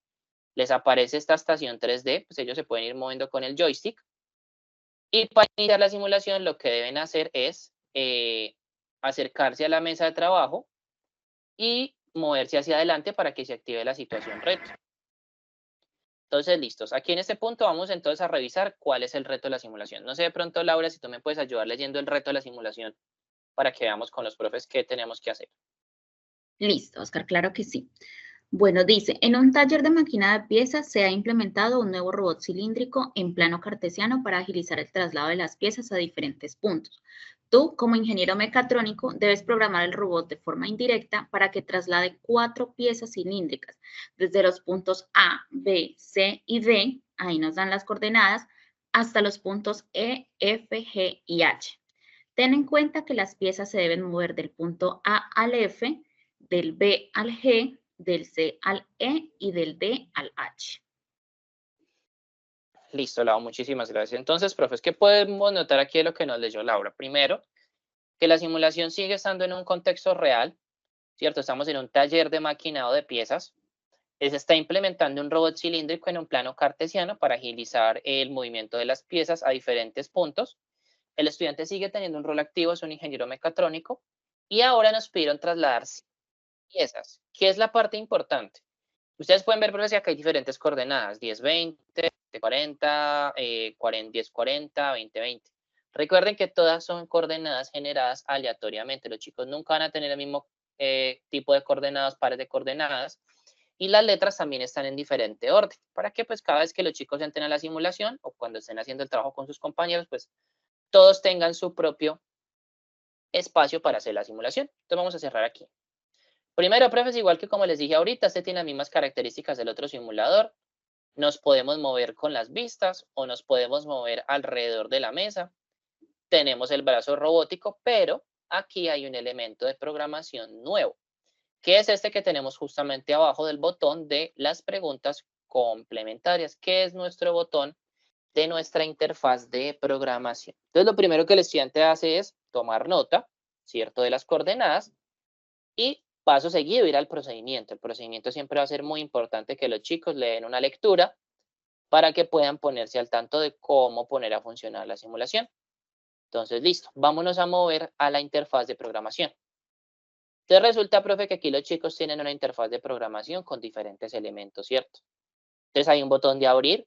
les aparece esta estación 3D, pues ellos se pueden ir moviendo con el joystick. Y para iniciar la simulación lo que deben hacer es acercarse a la mesa de trabajo y moverse hacia adelante para que se active la situación reto. Entonces, listos. Aquí en este punto vamos entonces a revisar cuál es el reto de la simulación. No sé de pronto, Laura, si tú me puedes ayudar leyendo el reto de la simulación para que veamos con los profes qué tenemos que hacer. Listo, Oscar, claro que sí. Bueno, dice, en un taller de máquina de piezas se ha implementado un nuevo robot cilíndrico en plano cartesiano para agilizar el traslado de las piezas a diferentes puntos. Tú, como ingeniero mecatrónico, debes programar el robot de forma indirecta para que traslade 4 piezas cilíndricas desde los puntos A, B, C y D, ahí nos dan las coordenadas, hasta los puntos E, F, G y H. Ten en cuenta que las piezas se deben mover del punto A al F, del B al G, del C al E y del D al H. Listo, Laura, muchísimas gracias. Entonces, profes, ¿qué podemos notar aquí de lo que nos leyó Laura? Primero, que la simulación sigue estando en un contexto real, ¿cierto? Estamos en un taller de maquinado de piezas. Se está implementando un robot cilíndrico en un plano cartesiano para agilizar el movimiento de las piezas a diferentes puntos. El estudiante sigue teniendo un rol activo, es un ingeniero mecatrónico, y ahora nos pidieron trasladar piezas. ¿Qué es la parte importante? Ustedes pueden ver, profesor, que hay diferentes coordenadas, 10, 20, 40, 10, 40, 20, 20. Recuerden que todas son coordenadas generadas aleatoriamente. Los chicos nunca van a tener el mismo tipo de coordenadas, pares de coordenadas. Y las letras también están en diferente orden, para que pues cada vez que los chicos entren a la simulación o cuando estén haciendo el trabajo con sus compañeros, pues todos tengan su propio espacio para hacer la simulación. Entonces vamos a cerrar aquí. Primero, profes, igual que como les dije ahorita, este tiene las mismas características del otro simulador. Nos podemos mover con las vistas o nos podemos mover alrededor de la mesa. Tenemos el brazo robótico, pero aquí hay un elemento de programación nuevo, que es este que tenemos justamente abajo del botón de las preguntas complementarias, que es nuestro botón de nuestra interfaz de programación. Entonces, lo primero que el estudiante hace es tomar nota, ¿cierto?, de las coordenadas y paso seguido ir al procedimiento. El procedimiento siempre va a ser muy importante que los chicos le den una lectura para que puedan ponerse al tanto de cómo poner a funcionar la simulación. Entonces, listo, vámonos a mover a la interfaz de programación. Entonces resulta, profe, que aquí los chicos tienen una interfaz de programación con diferentes elementos, ¿cierto? Entonces hay un botón de abrir,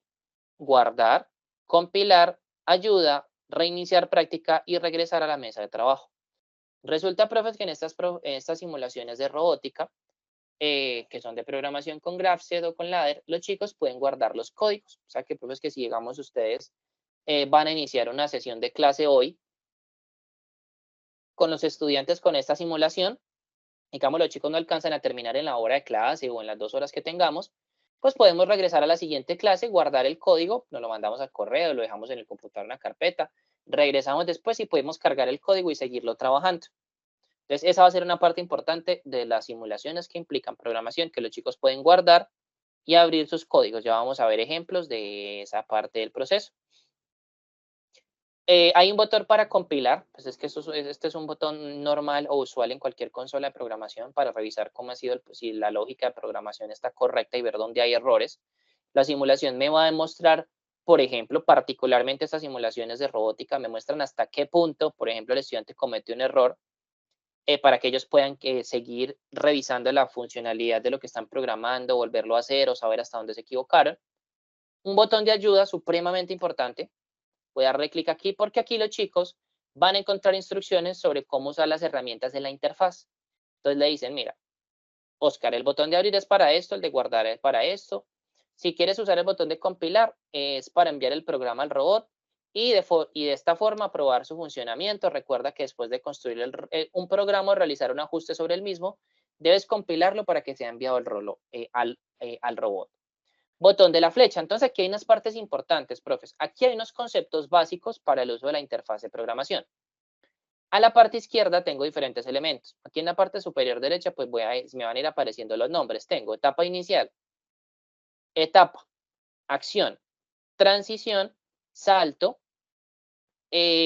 guardar, compilar, ayuda, reiniciar práctica y regresar a la mesa de trabajo. Resulta, profes, que en estas simulaciones de robótica, que son de programación con GraphSet o con Ladder, los chicos pueden guardar los códigos. O sea que, profes, que si llegamos ustedes van a iniciar una sesión de clase hoy con los estudiantes con esta simulación, digamos, los chicos no alcanzan a terminar en la hora de clase o en las 2 horas que tengamos, pues podemos regresar a la siguiente clase, guardar el código, nos lo mandamos al correo, lo dejamos en el computador en una carpeta, regresamos después y podemos cargar el código y seguirlo trabajando. Entonces, esa va a ser una parte importante de las simulaciones que implican programación, que los chicos pueden guardar y abrir sus códigos. Ya vamos a ver ejemplos de esa parte del proceso. Hay un botón para compilar, pues es que este es un botón normal o usual en cualquier consola de programación para revisar cómo ha sido, si la lógica de programación está correcta y ver dónde hay errores. La simulación me va a demostrar, por ejemplo, particularmente estas simulaciones de robótica, me muestran hasta qué punto, por ejemplo, el estudiante comete un error para que ellos puedan seguir revisando la funcionalidad de lo que están programando, volverlo a hacer o saber hasta dónde se equivocaron. Un botón de ayuda supremamente importante. Voy a darle clic aquí porque aquí los chicos van a encontrar instrucciones sobre cómo usar las herramientas de la interfaz. Entonces le dicen, mira, Oscar, el botón de abrir es para esto, el de guardar es para esto. Si quieres usar el botón de compilar, es para enviar el programa al robot y de esta forma probar su funcionamiento. Recuerda que después de construir un programa o realizar un ajuste sobre el mismo, debes compilarlo para que sea enviado al robot. Botón de la flecha. Entonces, aquí hay unas partes importantes, profes. Aquí hay unos conceptos básicos para el uso de la interfaz de programación. A la parte izquierda tengo diferentes elementos. Aquí en la parte superior derecha, pues me van a ir apareciendo los nombres. Tengo etapa inicial, etapa, acción, transición, salto.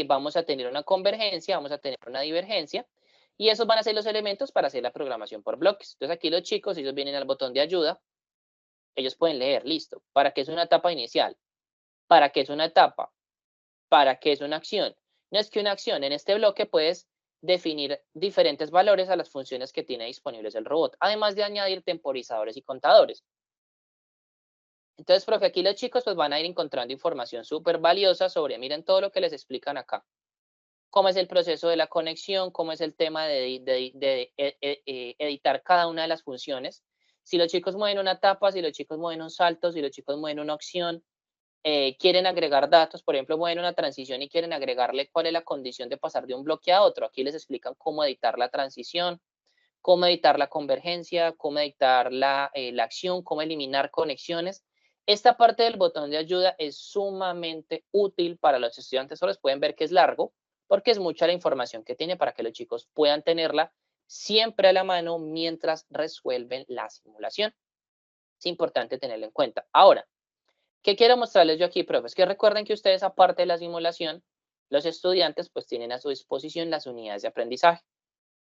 Vamos a tener una convergencia, vamos a tener una divergencia. Y esos van a ser los elementos para hacer la programación por bloques. Entonces, aquí los chicos, ellos vienen al botón de ayuda. Ellos pueden leer, listo. ¿Para qué es una etapa inicial? ¿Para qué es una etapa? ¿Para qué es una acción? No es que una acción en este bloque puedes definir diferentes valores a las funciones que tiene disponibles el robot, además de añadir temporizadores y contadores. Entonces, profe, aquí los chicos pues van a ir encontrando información súper valiosa sobre, miren todo lo que les explican acá. Cómo es el proceso de la conexión, cómo es el tema de editar cada una de las funciones. Si los chicos mueven una etapa, si los chicos mueven un salto, si los chicos mueven una opción, quieren agregar datos, por ejemplo, mueven una transición y quieren agregarle cuál es la condición de pasar de un bloque a otro. Aquí les explican cómo editar la transición, cómo editar la convergencia, cómo editar la acción, cómo eliminar conexiones. Esta parte del botón de ayuda es sumamente útil para los estudiantes. Solo pueden ver que es largo porque es mucha la información que tiene para que los chicos puedan tenerla siempre a la mano mientras resuelven la simulación. Es importante tenerlo en cuenta. Ahora, ¿qué quiero mostrarles yo aquí, profes? Que recuerden que ustedes, aparte de la simulación, los estudiantes pues tienen a su disposición las unidades de aprendizaje,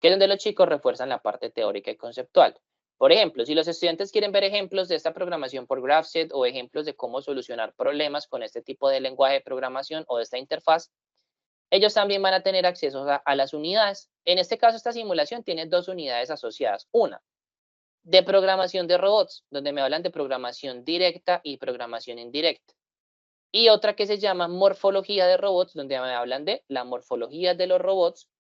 que es donde los chicos refuerzan la parte teórica y conceptual. Por ejemplo, si los estudiantes quieren ver ejemplos de esta programación por GraphSet o ejemplos de cómo solucionar problemas con este tipo de lenguaje de programación o de esta interfaz, ellos también van a tener acceso a las unidades. En este caso, esta simulación tiene 2 unidades asociadas. Una, de programación de robots, donde me hablan de programación directa y programación indirecta. Y otra que se llama morfología de robots, donde me hablan de la morfología de los robots,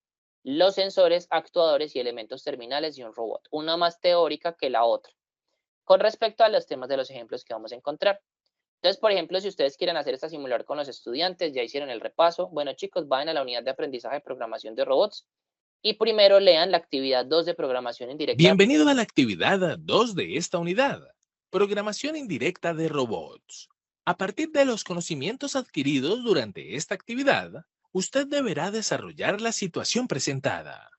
los sensores, actuadores y elementos terminales de un robot. Una más teórica que la otra, con respecto a los temas de los ejemplos que vamos a encontrar. Entonces, por ejemplo, si ustedes quieren hacer esta simular con los estudiantes, ya hicieron el repaso. Bueno, chicos, vayan a la unidad de aprendizaje de programación de robots y primero lean la actividad 2 de programación indirecta. Bienvenido a la actividad 2 de esta unidad, programación indirecta de robots. A partir de los conocimientos adquiridos durante esta actividad, usted deberá desarrollar la situación presentada.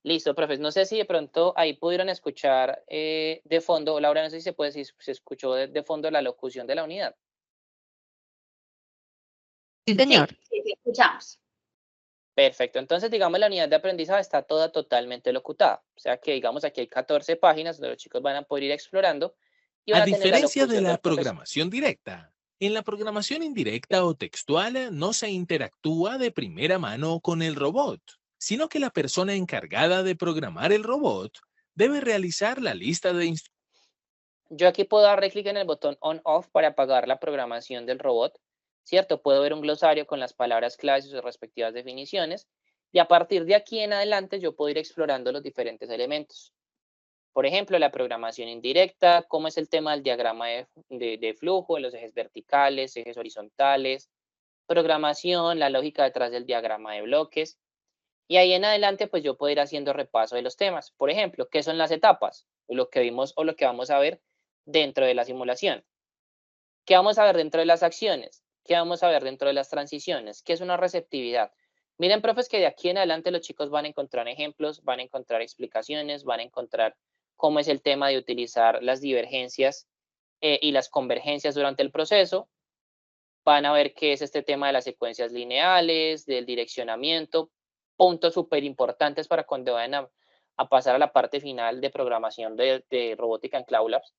Listo, profes. No sé si de pronto ahí pudieron escuchar de fondo, Laura, no sé si se escuchó de fondo la locución de la unidad. Sí, señor. Sí, escuchamos. Perfecto. Entonces, digamos, la unidad de aprendizaje está toda totalmente locutada. O sea que, digamos, aquí hay 14 páginas donde los chicos van a poder ir explorando. Y van A a tener la diferencia de locución la del profesor. programación directa, En la programación indirecta o textual no se interactúa de primera mano con el robot, sino que la persona encargada de programar el robot debe realizar la lista de instrucciones. Yo aquí puedo darle clic en el botón On-Off para apagar la programación del robot, ¿cierto? Puedo ver un glosario con las palabras claves y sus respectivas definiciones, y a partir de aquí en adelante yo puedo ir explorando los diferentes elementos. Por ejemplo, la programación indirecta, cómo es el tema del diagrama de flujo, de los ejes verticales, ejes horizontales, programación, la lógica detrás del diagrama de bloques. Y ahí en adelante, pues yo puedo ir haciendo repaso de los temas. Por ejemplo, ¿qué son las etapas? Lo que vimos o lo que vamos a ver dentro de la simulación. ¿Qué vamos a ver dentro de las acciones? ¿Qué vamos a ver dentro de las transiciones? ¿Qué es una receptividad? Miren, profes, que de aquí en adelante los chicos van a encontrar ejemplos, van a encontrar explicaciones, van a encontrar cómo es el tema de utilizar las divergencias y las convergencias durante el proceso. Van a ver qué es este tema de las secuencias lineales, del direccionamiento, puntos súper importantes para cuando vayan a pasar a la parte final de programación de robótica en Cloud Labs,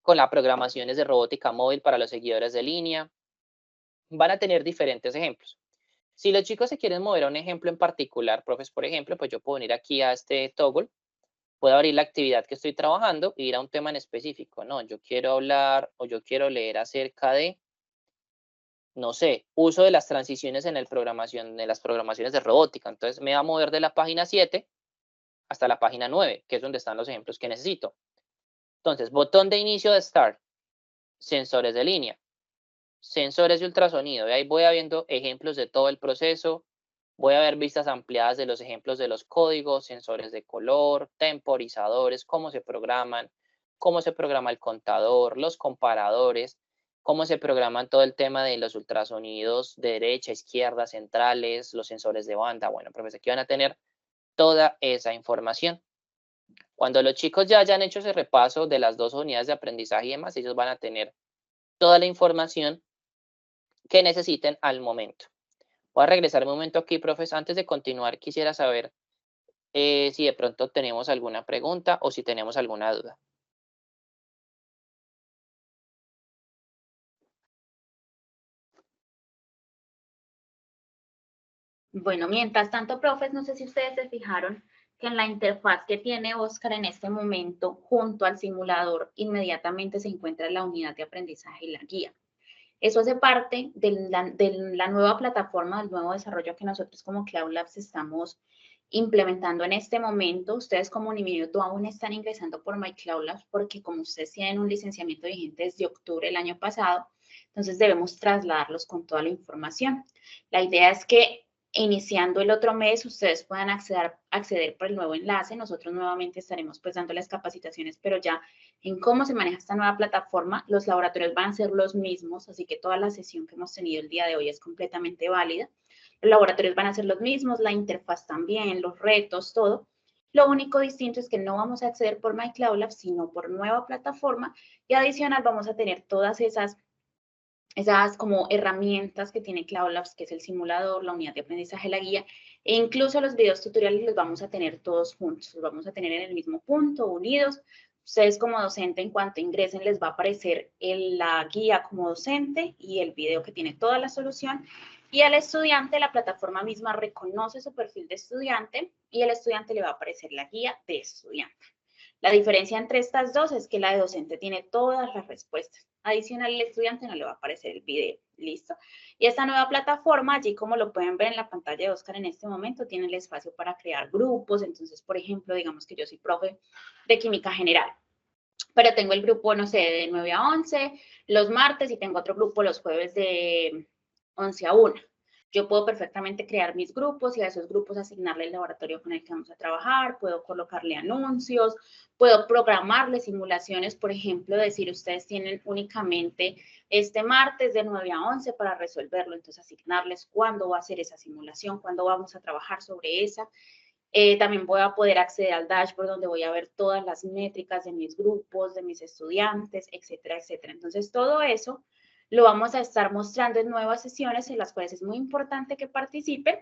con las programaciones de robótica móvil para los seguidores de línea. Van a tener diferentes ejemplos. Si los chicos se quieren mover a un ejemplo en particular, profes, por ejemplo, pues yo puedo venir aquí a este toggle, puedo abrir la actividad que estoy trabajando e ir a un tema en específico. No, yo quiero hablar o yo quiero leer acerca de, no sé, uso de las transiciones en las programaciones de robótica. Entonces me va a mover de la página 7 hasta la página 9, que es donde están los ejemplos que necesito. Entonces, botón de inicio de Start, sensores de línea, sensores de ultrasonido. Y ahí voy viendo ejemplos de todo el proceso. Voy a ver vistas ampliadas de los ejemplos de los códigos, sensores de color, temporizadores, cómo se programan, cómo se programa el contador, los comparadores, cómo se programan todo el tema de los ultrasonidos de derecha, izquierda, centrales, los sensores de banda. Bueno, profesor, aquí van a tener toda esa información. Cuando los chicos ya hayan hecho ese repaso de las 2 unidades de aprendizaje y demás, ellos van a tener toda la información que necesiten al momento. Voy a regresar un momento aquí, profes. Antes de continuar, quisiera saber si de pronto tenemos alguna pregunta o si tenemos alguna duda. Bueno, mientras tanto, profes, no sé si ustedes se fijaron que en la interfaz que tiene Oscar en este momento, junto al simulador, inmediatamente se encuentra la unidad de aprendizaje y la guía. Eso hace parte de la nueva plataforma, del nuevo desarrollo que nosotros como Cloud Labs estamos implementando en este momento. Ustedes como Uniminuto aún están ingresando por My Cloud Labs porque como ustedes tienen un licenciamiento vigente desde octubre del año pasado, entonces debemos trasladarlos con toda la información. La idea es que iniciando el otro mes ustedes puedan acceder por el nuevo enlace. Nosotros nuevamente estaremos pues dándoles capacitaciones, pero ya en cómo se maneja esta nueva plataforma. Los laboratorios van a ser los mismos, así que toda la sesión que hemos tenido el día de hoy es completamente válida. Los laboratorios van a ser los mismos, la interfaz también, los retos, todo. Lo único distinto es que no vamos a acceder por My Cloud Labs, sino por nueva plataforma, y adicional vamos a tener todas esas como herramientas que tiene Cloud Labs, que es el simulador, la unidad de aprendizaje, la guía, e incluso los videos tutoriales los vamos a tener todos juntos, los vamos a tener en el mismo punto, unidos. Ustedes como docente, en cuanto ingresen, les va a aparecer la guía como docente y el video que tiene toda la solución. Y al estudiante, la plataforma misma reconoce su perfil de estudiante y al estudiante le va a aparecer la guía de estudiante. La diferencia entre estas dos es que la de docente tiene todas las respuestas. Adicional, al estudiante no le va a aparecer el video. ¿Listo? Y esta nueva plataforma, allí como lo pueden ver en la pantalla de Oscar en este momento, tiene el espacio para crear grupos. Entonces, por ejemplo, digamos que yo soy profe de química general, pero tengo el grupo, no sé, de 9 a 11 los martes y tengo otro grupo los jueves de 11 a 1. Yo puedo perfectamente crear mis grupos y a esos grupos asignarle el laboratorio con el que vamos a trabajar, puedo colocarle anuncios, puedo programarle simulaciones, por ejemplo, decir ustedes tienen únicamente este martes de 9 a 11 para resolverlo, entonces asignarles cuándo va a ser esa simulación, cuándo vamos a trabajar sobre esa. También voy a poder acceder al dashboard donde voy a ver todas las métricas de mis grupos, de mis estudiantes, etcétera, etcétera. Entonces, todo eso lo vamos a estar mostrando en nuevas sesiones en las cuales es muy importante que participen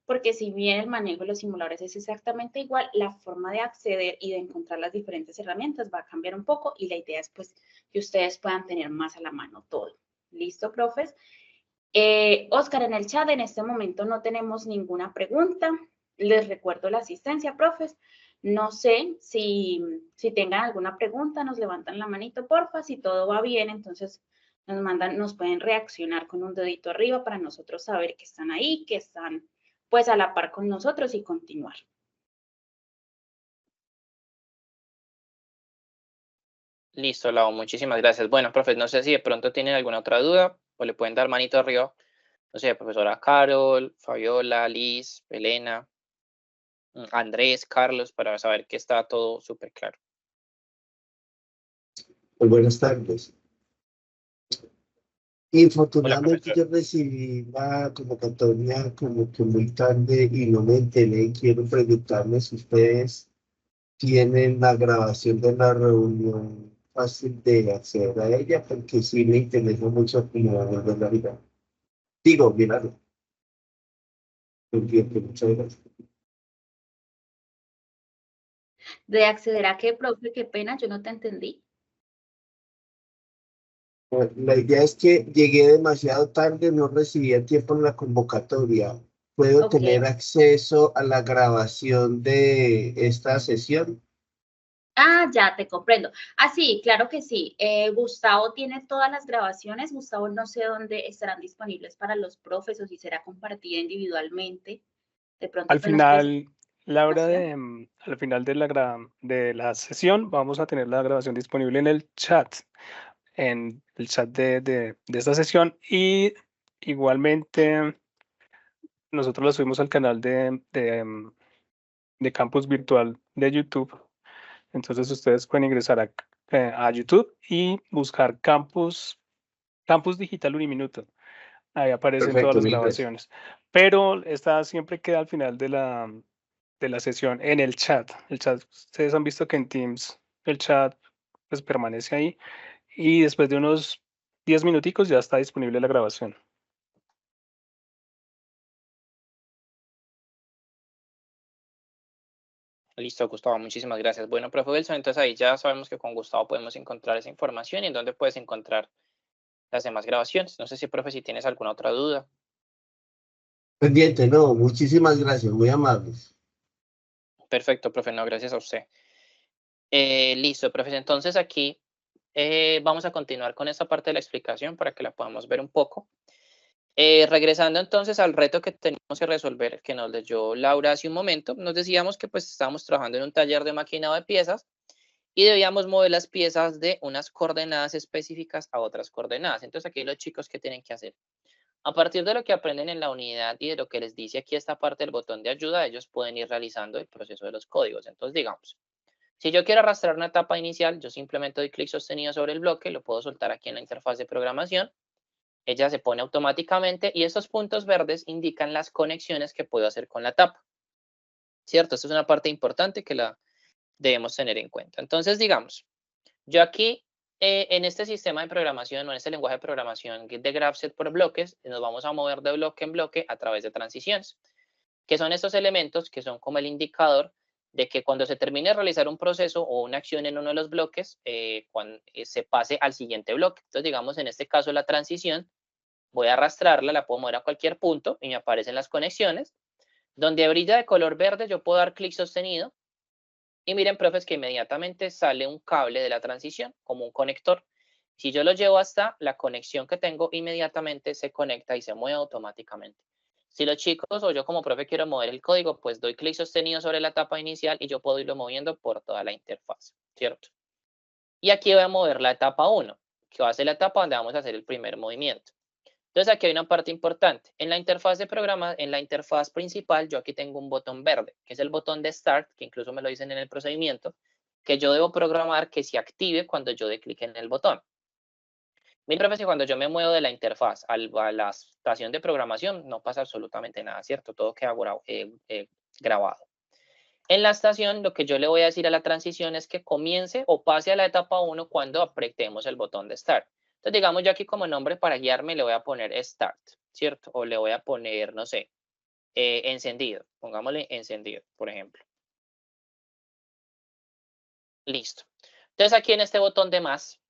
porque si bien el manejo de los simuladores es exactamente igual, la forma de acceder y de encontrar las diferentes herramientas va a cambiar un poco y la idea es pues que ustedes puedan tener más a la mano todo. ¿Listo, profes? Oscar, en el chat en este momento no tenemos ninguna pregunta. Les recuerdo la asistencia, profes. No sé si tengan alguna pregunta, nos levantan la manito, porfa. Si todo va bien, entonces nos pueden reaccionar con un dedito arriba para nosotros saber que están ahí, que están pues a la par con nosotros y continuar. Listo, Lau, muchísimas gracias. Bueno, profes, no sé si de pronto tienen alguna otra duda o le pueden dar manito arriba. No sé, profesora Carol, Fabiola, Liz, Elena, Andrés, Carlos, para saber que está todo súper claro. Muy buenas tardes. Infortunadamente yo recibí la convocatoria como que muy tarde y no me enteré. Quiero preguntarme si ustedes tienen la grabación de la reunión fácil de acceder a ella, porque sí me interesa mucho como volverla a mirar. Digo, mirarlo. Muchas gracias. ¿De acceder a qué, profe? Qué pena, yo no te entendí. La idea es que llegué demasiado tarde, no recibí a tiempo en la convocatoria. ¿Puedo tener acceso a la grabación de esta sesión? Ah, ya te comprendo. Ah, sí, claro que sí. Gustavo tiene todas las grabaciones. Gustavo, no sé dónde estarán disponibles para los profes o si será compartida individualmente. De pronto, al final, Laura, al final de la sesión, vamos a tener la grabación disponible en el chat de esta sesión, y igualmente nosotros la subimos al canal de Campus Virtual de YouTube. Entonces ustedes pueden ingresar a YouTube y buscar Campus Digital Uniminuto. Ahí aparecen todas las grabaciones. Pero esta siempre queda al final de la sesión en el chat. El chat, ustedes han visto que en Teams el chat pues permanece ahí, y después de unos 10 minuticos ya está disponible la grabación. Listo, Gustavo, muchísimas gracias. Bueno, profe Wilson, entonces ahí ya sabemos que con Gustavo podemos encontrar esa información y en dónde puedes encontrar las demás grabaciones. No sé si, profe, si tienes alguna otra duda. Pendiente, no, muchísimas gracias, muy amables. Perfecto, profe, no, gracias a usted. Listo, profe, entonces aquí vamos a continuar con esta parte de la explicación para que la podamos ver un poco. Regresando entonces al reto que teníamos que resolver, que nos leyó Laura hace un momento, nos decíamos que pues estábamos trabajando en un taller de maquinado de piezas y debíamos mover las piezas de unas coordenadas específicas a otras coordenadas. Entonces aquí los chicos, ¿qué tienen que hacer? A partir de lo que aprenden en la unidad y de lo que les dice aquí esta parte del botón de ayuda, ellos pueden ir realizando el proceso de los códigos. Entonces, digamos, si yo quiero arrastrar una etapa inicial, yo simplemente doy clic sostenido sobre el bloque, lo puedo soltar aquí en la interfaz de programación. Ella se pone automáticamente y esos puntos verdes indican las conexiones que puedo hacer con la tapa. ¿Cierto? Esta es una parte importante que la debemos tener en cuenta. Entonces, digamos, yo aquí en este sistema de programación o en este lenguaje de programación de GraphSet por bloques, nos vamos a mover de bloque en bloque a través de transiciones, que son estos elementos que son como el indicador de que cuando se termine de realizar un proceso o una acción en uno de los bloques, se pase al siguiente bloque. Entonces, digamos, en este caso la transición, voy a arrastrarla, la puedo mover a cualquier punto y me aparecen las conexiones. Donde brilla de color verde, yo puedo dar clic sostenido y miren, profes, que inmediatamente sale un cable de la transición, como un conector. Si yo lo llevo hasta la conexión que tengo, inmediatamente se conecta y se mueve automáticamente. Si los chicos o yo como profe quiero mover el código, pues doy clic sostenido sobre la etapa inicial y yo puedo irlo moviendo por toda la interfaz, ¿cierto? Y aquí voy a mover la etapa 1, que va a ser la etapa donde vamos a hacer el primer movimiento. Entonces aquí hay una parte importante. En la interfaz de programa, en la interfaz principal, yo aquí tengo un botón verde, que es el botón de Start, que incluso me lo dicen en el procedimiento, que yo debo programar que se active cuando yo dé clic en el botón. Mi profe, cuando yo me muevo de la interfaz a la estación de programación, no pasa absolutamente nada, ¿cierto? Todo queda grabado. En la estación, lo que yo le voy a decir a la transición es que comience o pase a la etapa 1 cuando apretemos el botón de Start. Entonces, digamos, yo aquí como nombre para guiarme le voy a poner Start, ¿cierto? O le voy a poner, no sé, encendido. Pongámosle encendido, por ejemplo. Listo. Entonces aquí en este botón de más,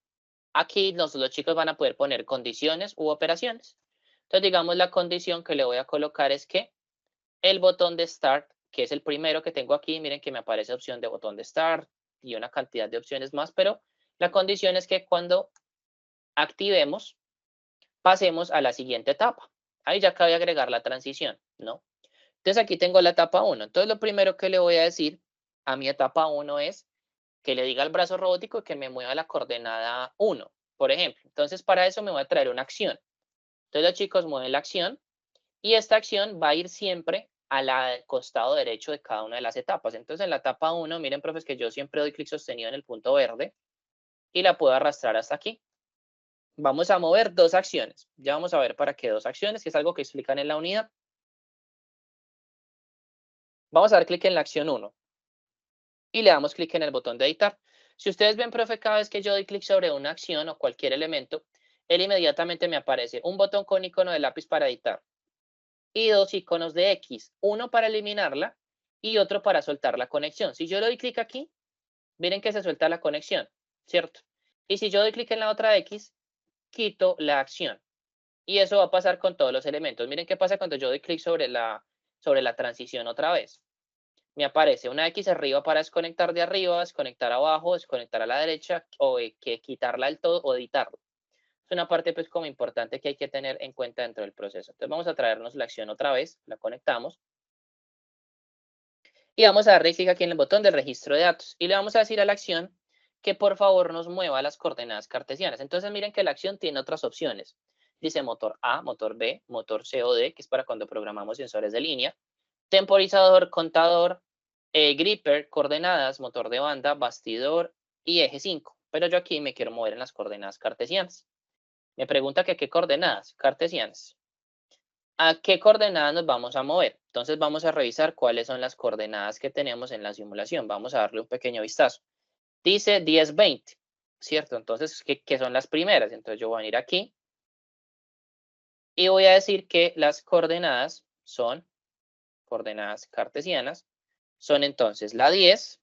aquí los chicos van a poder poner condiciones u operaciones. Entonces digamos la condición que le voy a colocar es que el botón de Start, que es el primero que tengo aquí, miren que me aparece opción de botón de Start y una cantidad de opciones más, pero la condición es que cuando activemos, pasemos a la siguiente etapa. Ahí ya cabe agregar la transición, ¿no? Entonces aquí tengo la etapa 1. Entonces lo primero que le voy a decir a mi etapa 1 es que le diga al brazo robótico que me mueva la coordenada 1, por ejemplo. Entonces para eso me voy a traer una acción. Entonces los chicos mueven la acción y esta acción va a ir siempre al costado derecho de cada una de las etapas. Entonces en la etapa 1, miren, profes, que yo siempre doy clic sostenido en el punto verde y la puedo arrastrar hasta aquí. Vamos a mover 2 acciones. Ya vamos a ver para qué 2 acciones, que es algo que explican en la unidad. Vamos a dar clic en la acción 1 y le damos clic en el botón de editar. Si ustedes ven, profe, cada vez que yo doy clic sobre una acción o cualquier elemento, él inmediatamente me aparece un botón con icono de lápiz para editar y 2 iconos de X, uno para eliminarla y otro para soltar la conexión. Si yo le doy clic aquí, miren que se suelta la conexión, ¿cierto? Y si yo doy clic en la otra X, quito la acción. Y eso va a pasar con todos los elementos. Miren qué pasa cuando yo doy clic sobre la transición otra vez. Me aparece una X arriba para desconectar de arriba, desconectar abajo, desconectar a la derecha, o que quitarla del todo o editarlo. Es una parte pues como importante que hay que tener en cuenta dentro del proceso. Entonces vamos a traernos la acción otra vez, la conectamos. Y vamos a darle clic aquí en el botón del registro de datos. Y le vamos a decir a la acción que por favor nos mueva las coordenadas cartesianas. Entonces miren que la acción tiene otras opciones. Dice motor A, motor B, motor C o D, que es para cuando programamos sensores de línea. Temporizador, contador, gripper, coordenadas, motor de banda, bastidor y eje 5. Pero yo aquí me quiero mover en las coordenadas cartesianas. Me pregunta que qué coordenadas cartesianas. ¿A qué coordenadas nos vamos a mover? Entonces vamos a revisar cuáles son las coordenadas que tenemos en la simulación. Vamos a darle un pequeño vistazo. Dice 10, 20, ¿cierto? Entonces, ¿qué son las primeras? Entonces yo voy a ir aquí y voy a decir que las coordenadas son coordenadas cartesianas. Son entonces la 10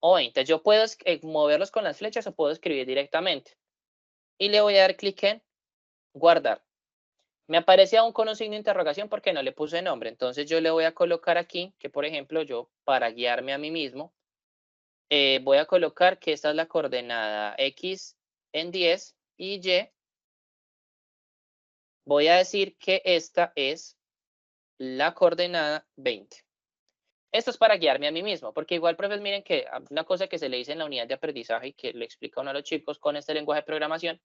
o 20. Yo puedo moverlos con las flechas o puedo escribir directamente. Y le voy a dar clic en guardar. Me aparece aún con un signo de interrogación porque no le puse nombre. Entonces yo le voy a colocar aquí que, por ejemplo, yo para guiarme a mí mismo, voy a colocar que esta es la coordenada X en 10 y Y. Voy a decir que esta es la coordenada 20. Esto es para guiarme a mí mismo, porque igual, profes, miren que una cosa que se le dice en la unidad de aprendizaje y que le explica uno a los chicos con este lenguaje de programación,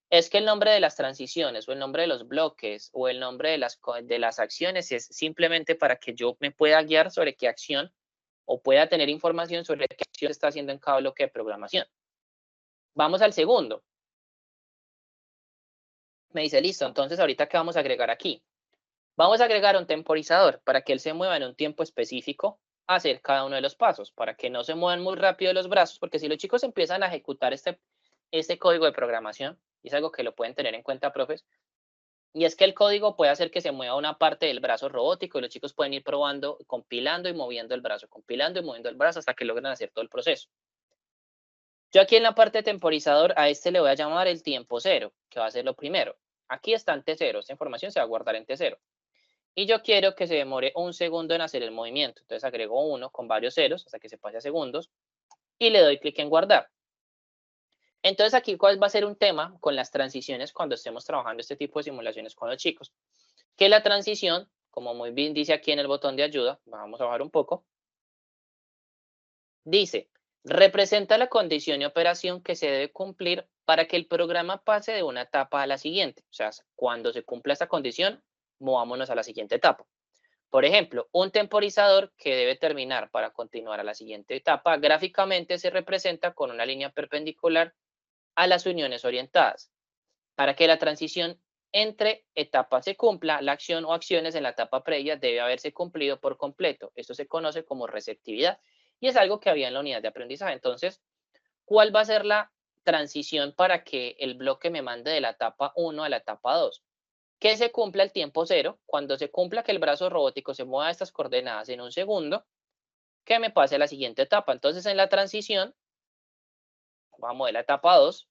es que el nombre de las transiciones o el nombre de los bloques o el nombre de las acciones es simplemente para que yo me pueda guiar sobre qué acción o pueda tener información sobre qué acción se está haciendo en cada bloque de programación. Vamos al segundo. Me dice, listo, entonces ahorita ¿qué vamos a agregar aquí? Vamos a agregar un temporizador para que él se mueva en un tiempo específico a hacer cada uno de los pasos, para que no se muevan muy rápido los brazos, porque si los chicos empiezan a ejecutar este código de programación, y es algo que lo pueden tener en cuenta, profes, y es que el código puede hacer que se mueva una parte del brazo robótico y los chicos pueden ir probando, compilando y moviendo el brazo, compilando y moviendo el brazo hasta que logren hacer todo el proceso. Yo aquí en la parte de temporizador a este le voy a llamar el tiempo cero, que va a ser lo primero. Aquí está en T0, esta información se va a guardar en T0. Y yo quiero que se demore 1 segundo en hacer el movimiento. Entonces agrego 1 con varios ceros hasta que se pase a segundos y le doy clic en guardar. Entonces aquí cuál va a ser un tema con las transiciones cuando estemos trabajando este tipo de simulaciones con los chicos. Que la transición, como muy bien dice aquí en el botón de ayuda, vamos a bajar un poco, dice, representa la condición y operación que se debe cumplir para que el programa pase de una etapa a la siguiente. O sea, cuando se cumpla esta condición, movámonos a la siguiente etapa. Por ejemplo, un temporizador que debe terminar para continuar a la siguiente etapa, gráficamente se representa con una línea perpendicular a las uniones orientadas. Para que la transición entre etapas se cumpla, la acción o acciones en la etapa previa debe haberse cumplido por completo. Esto se conoce como receptividad y es algo que había en la unidad de aprendizaje. Entonces, ¿cuál va a ser la transición para que el bloque me mande de la etapa 1 a la etapa 2? que se cumpla el tiempo 0. Cuando se cumpla que el brazo robótico se mueva a estas coordenadas en 1 segundo, que me pase a la siguiente etapa. Entonces, en la transición, vamos de la etapa 2.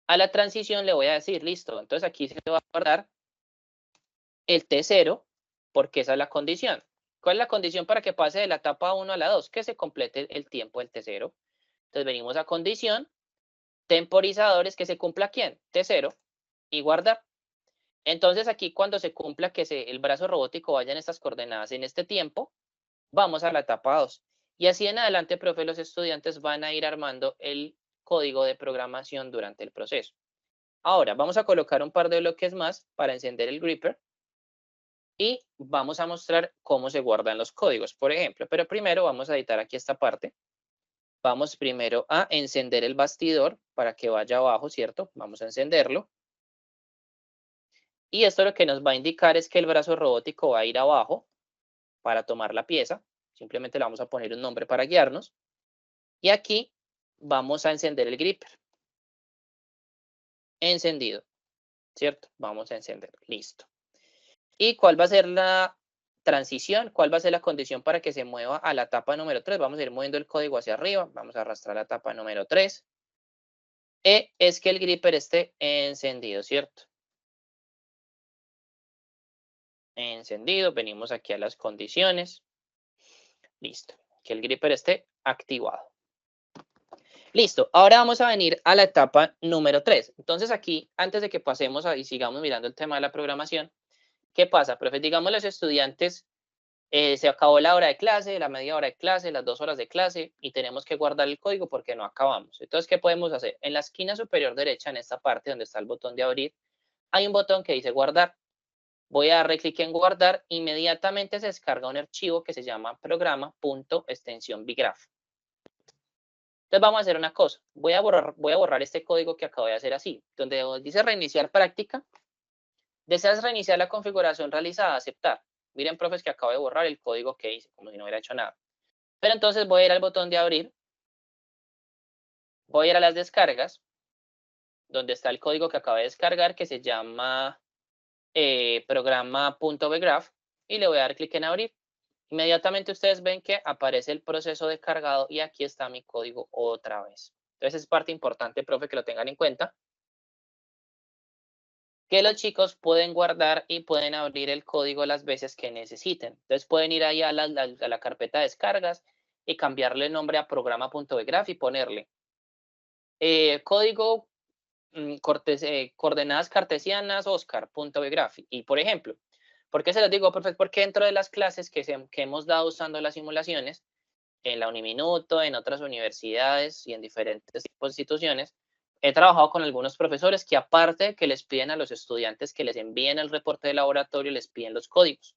A la transición le voy a decir, listo, entonces aquí se va a guardar el T0, porque esa es la condición. ¿Cuál es la condición para que pase de la etapa 1 a la 2? Que se complete el tiempo del T0. Entonces venimos a condición, temporizadores, que se cumpla ¿quién? T0 y guardar. Entonces aquí cuando se cumpla que el brazo robótico vaya en estas coordenadas en este tiempo, vamos a la etapa 2. Y así en adelante, profe, los estudiantes van a ir armando el código de programación durante el proceso. Ahora, vamos a colocar un par de bloques más para encender el gripper y vamos a mostrar cómo se guardan los códigos, por ejemplo. Pero primero vamos a editar aquí esta parte. Vamos primero a encender el bastidor para que vaya abajo, ¿cierto? Vamos a encenderlo. Y esto lo que nos va a indicar es que el brazo robótico va a ir abajo para tomar la pieza. Simplemente le vamos a poner un nombre para guiarnos. Y aquí vamos a encender el gripper. Encendido, ¿cierto? Vamos a encender, listo. ¿Y cuál va a ser la transición? ¿Cuál va a ser la condición para que se mueva a la etapa número 3? Vamos a ir moviendo el código hacia arriba. Vamos a arrastrar la etapa número 3. Es que el gripper esté encendido, ¿cierto? Encendido. Venimos aquí a las condiciones. Listo. Que el gripper esté activado. Listo. Ahora vamos a venir a la etapa número 3. Entonces aquí, antes de que pasemos y sigamos mirando el tema de la programación, ¿qué pasa, profe? Digamos, los estudiantes, se acabó la hora de clase, la media hora de clase, las 2 horas de clase, y tenemos que guardar el código porque no acabamos. Entonces, ¿qué podemos hacer? En la esquina superior derecha, en esta parte donde está el botón de abrir, hay un botón que dice guardar. Voy a darle clic en guardar, inmediatamente se descarga un archivo que se llama programa.extensión-bgraph. Entonces vamos a hacer una cosa, voy a borrar este código que acabo de hacer así, donde dice reiniciar práctica. ¿Deseas reiniciar la configuración realizada? Aceptar. Miren, profes, que acabo de borrar el código que hice, como si no hubiera hecho nada. Pero entonces voy a ir al botón de abrir. Voy a ir a las descargas, donde está el código que acabo de descargar, que se llama programa.bgraph, y le voy a dar clic en abrir. Inmediatamente ustedes ven que aparece el proceso descargado y aquí está mi código otra vez. Entonces es parte importante, profe, que lo tengan en cuenta, que los chicos pueden guardar y pueden abrir el código las veces que necesiten. Entonces pueden ir ahí a la carpeta de descargas y cambiarle el nombre a programa.bgraph y ponerle código coordenadas cartesianas Oscar.bgraph. Y por ejemplo, ¿por qué se los digo, profe? Porque dentro de las clases que hemos dado usando las simulaciones, en la Uniminuto, en otras universidades y en diferentes instituciones, he trabajado con algunos profesores que aparte de que les piden a los estudiantes que les envíen el reporte de laboratorio, les piden los códigos.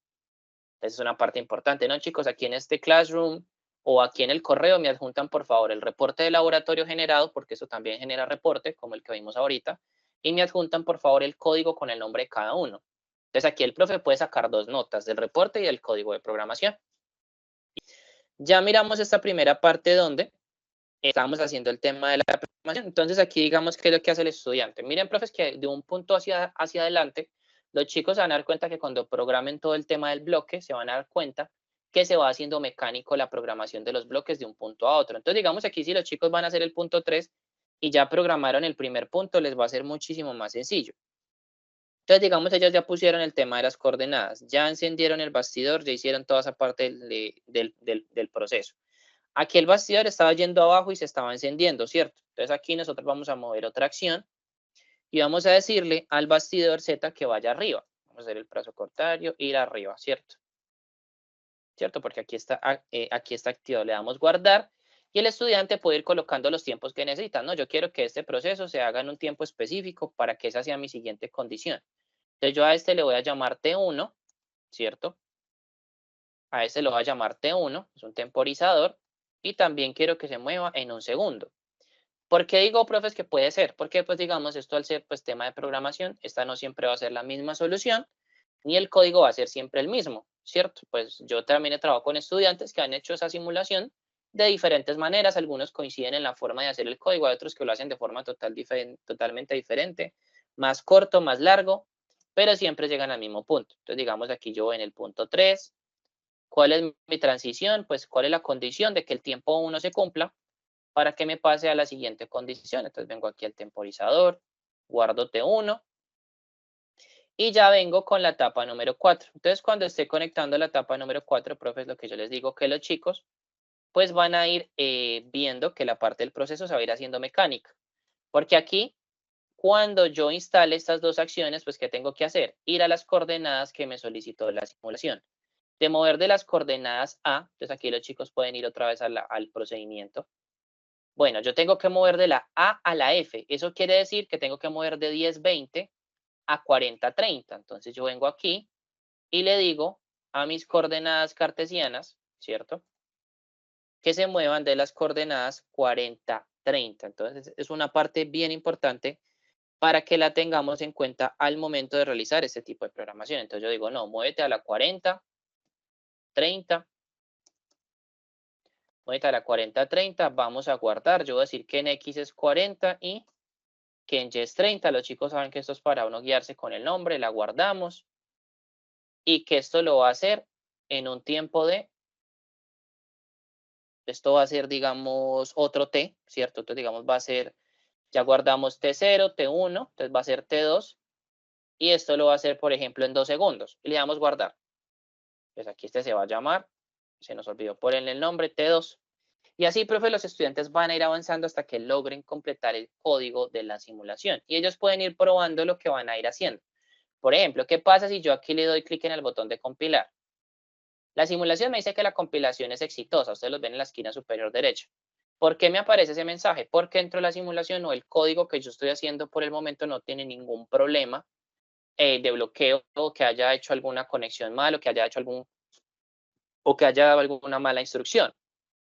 Esa es una parte importante, ¿no, chicos? Aquí en este Classroom o aquí en el correo me adjuntan, por favor, el reporte de laboratorio generado, porque eso también genera reporte, como el que vimos ahorita, y me adjuntan, por favor, el código con el nombre de cada uno. Entonces, aquí el profe puede sacar 2 notas, del reporte y del código de programación. Ya miramos esta primera parte donde estamos haciendo el tema de la programación. Entonces, aquí digamos qué es lo que hace el estudiante. Miren, profes, que de un punto hacia adelante, los chicos se van a dar cuenta que cuando programen todo el tema del bloque, se van a dar cuenta que se va haciendo mecánico la programación de los bloques de un punto a otro. Entonces, digamos aquí si los chicos van a hacer el punto 3 y ya programaron el primer punto, les va a ser muchísimo más sencillo. Entonces, digamos, ellos ya pusieron el tema de las coordenadas, ya encendieron el bastidor, ya hicieron toda esa parte del proceso. Aquí el bastidor estaba yendo abajo y se estaba encendiendo, ¿cierto? Entonces aquí nosotros vamos a mover otra acción y vamos a decirle al bastidor Z que vaya arriba. Vamos a hacer el brazo contrario, ir arriba, ¿cierto? ¿Cierto? Porque aquí está activado. Le damos guardar y el estudiante puede ir colocando los tiempos que necesita, ¿no? Yo quiero que este proceso se haga en un tiempo específico para que esa sea mi siguiente condición. Entonces yo a este le voy a llamar T1, ¿cierto? A este lo voy a llamar T1, es un temporizador, y también quiero que se mueva en 1 segundo. ¿Por qué digo, profes, que puede ser? Porque, pues, digamos, esto al ser, pues, tema de programación, esta no siempre va a ser la misma solución, ni el código va a ser siempre el mismo, ¿cierto? Pues yo también he trabajado con estudiantes que han hecho esa simulación de diferentes maneras, algunos coinciden en la forma de hacer el código, hay otros que lo hacen de forma totalmente diferente, más corto, más largo, pero siempre llegan al mismo punto. Entonces, digamos, aquí yo voy en el punto 3. ¿Cuál es mi transición? Pues, ¿cuál es la condición de que el tiempo 1 se cumpla para que me pase a la siguiente condición? Entonces, vengo aquí al temporizador, guardo T1 y ya vengo con la etapa número 4. Entonces, cuando esté conectando la etapa número 4, profe, es lo que yo les digo, que los chicos pues van a ir viendo que la parte del proceso se va a ir haciendo mecánica. Porque aquí, cuando yo instale estas dos acciones, pues, ¿qué tengo que hacer? Ir a las coordenadas que me solicitó la simulación. De mover de las coordenadas A, entonces aquí los chicos pueden ir otra vez al procedimiento. Bueno, yo tengo que mover de la A a la F. Eso quiere decir que tengo que mover de 10-20 a 40-30. Entonces yo vengo aquí y le digo a mis coordenadas cartesianas, ¿cierto? Que se muevan de las coordenadas 40-30. Entonces es una parte bien importante para que la tengamos en cuenta al momento de realizar este tipo de programación. Entonces yo digo, no, muévete a la 40, 30, muévete a la 40, 30, vamos a guardar. Yo voy a decir que en X es 40 y que en Y es 30. Los chicos saben que esto es para uno guiarse con el nombre, la guardamos. Y que esto lo va a hacer en un tiempo de, esto va a ser, digamos, otro T, ¿cierto? Entonces, digamos, va a ser, ya guardamos T0, T1, entonces va a ser T2. Y esto lo va a hacer, por ejemplo, en 2 segundos. Y le damos guardar. Pues aquí este se va a llamar, se nos olvidó ponerle el nombre, T2. Y así, profe, los estudiantes van a ir avanzando hasta que logren completar el código de la simulación. Y ellos pueden ir probando lo que van a ir haciendo. Por ejemplo, ¿qué pasa si yo aquí le doy clic en el botón de compilar? La simulación me dice que la compilación es exitosa. Ustedes lo ven en la esquina superior derecha. ¿Por qué me aparece ese mensaje? Porque dentro de la simulación o el código que yo estoy haciendo por el momento no tiene ningún problema de bloqueo, o que haya hecho alguna conexión mal, o que haya hecho dado alguna mala instrucción.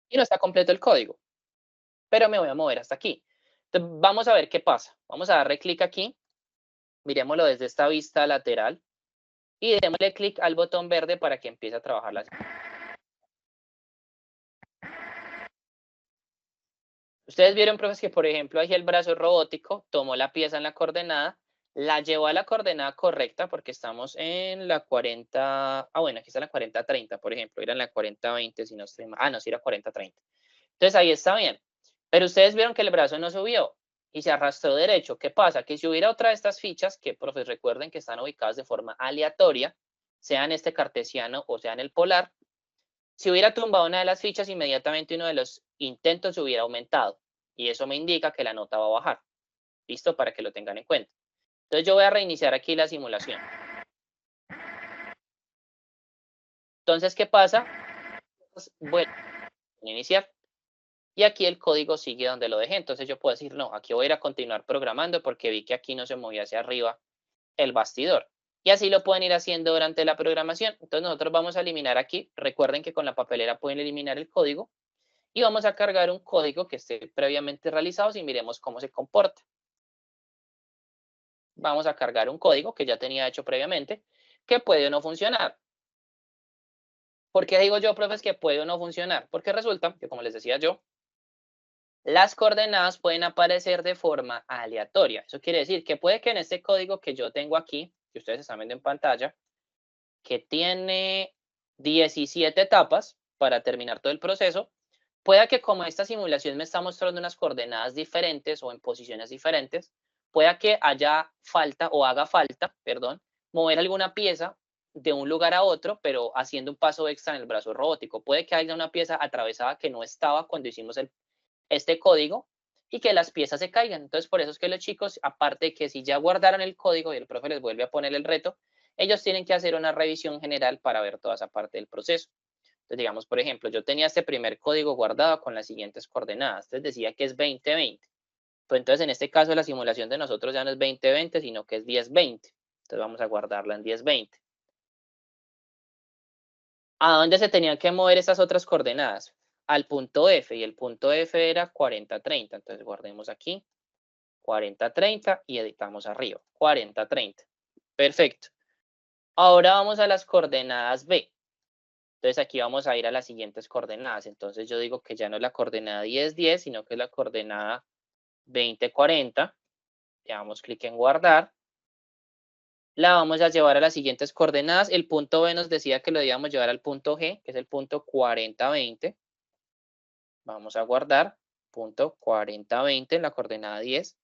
Y no está completo el código. Pero me voy a mover hasta aquí. Entonces, vamos a ver qué pasa. Vamos a darle clic aquí. Miremoslo desde esta vista lateral. Y démosle clic al botón verde para que empiece a trabajar la simulación. Ustedes vieron, profes, que por ejemplo, aquí el brazo robótico tomó la pieza en la coordenada, la llevó a la coordenada correcta, porque estamos en la 40, bueno, aquí está la 40-30, por ejemplo, era en la 40-20, si no estoy mal, no, sí era 40-30. Entonces ahí está bien, pero ustedes vieron que el brazo no subió y se arrastró derecho. ¿Qué pasa? Que si hubiera otra de estas fichas, que, profes, recuerden que están ubicadas de forma aleatoria, sea en este cartesiano o sea en el polar, si hubiera tumbado una de las fichas, inmediatamente uno de los intentos se hubiera aumentado. Y eso me indica que la nota va a bajar. ¿Listo? Para que lo tengan en cuenta. Entonces yo voy a reiniciar aquí la simulación. Entonces, ¿qué pasa? Pues, vuelvo a iniciar. Y aquí el código sigue donde lo dejé. Entonces yo puedo decir, no, aquí voy a ir a continuar programando porque vi que aquí no se movía hacia arriba el bastidor. Y así lo pueden ir haciendo durante la programación. Entonces nosotros vamos a eliminar aquí. Recuerden que con la papelera pueden eliminar el código. Y vamos a cargar un código que esté previamente realizado y miremos cómo se comporta. Vamos a cargar un código que ya tenía hecho previamente, que puede o no funcionar. ¿Por qué digo yo, profes, que puede o no funcionar? Porque resulta que, como les decía yo, las coordenadas pueden aparecer de forma aleatoria. Eso quiere decir que puede que en este código que yo tengo aquí, que ustedes están viendo en pantalla, que tiene 17 etapas para terminar todo el proceso, pueda que como esta simulación me está mostrando unas coordenadas diferentes o en posiciones diferentes, pueda que haya falta o haga falta, perdón, mover alguna pieza de un lugar a otro, pero haciendo un paso extra en el brazo robótico. Puede que haya una pieza atravesada que no estaba cuando hicimos este código y que las piezas se caigan. Entonces, por eso es que los chicos, aparte de que si ya guardaron el código y el profe les vuelve a poner el reto, ellos tienen que hacer una revisión general para ver toda esa parte del proceso. Entonces, digamos, por ejemplo, yo tenía este primer código guardado con las siguientes coordenadas. Entonces decía que es 20-20. Pues entonces, en este caso, la simulación de nosotros ya no es 20-20, sino que es 10-20. Entonces vamos a guardarla en 10-20. ¿A dónde se tenían que mover esas otras coordenadas? Al punto F, y el punto F era 40-30. Entonces guardemos aquí 40-30 y editamos arriba, 40-30. Perfecto. Ahora vamos a las coordenadas B. Entonces aquí vamos a ir a las siguientes coordenadas. Entonces yo digo que ya no es la coordenada 10-10, sino que es la coordenada 20-40. Le damos clic en guardar. la vamos a llevar a las siguientes coordenadas. El punto B nos decía que lo íbamos a llevar al punto G, que es el punto 4020. Vamos a guardar punto 4020 en la coordenada 10.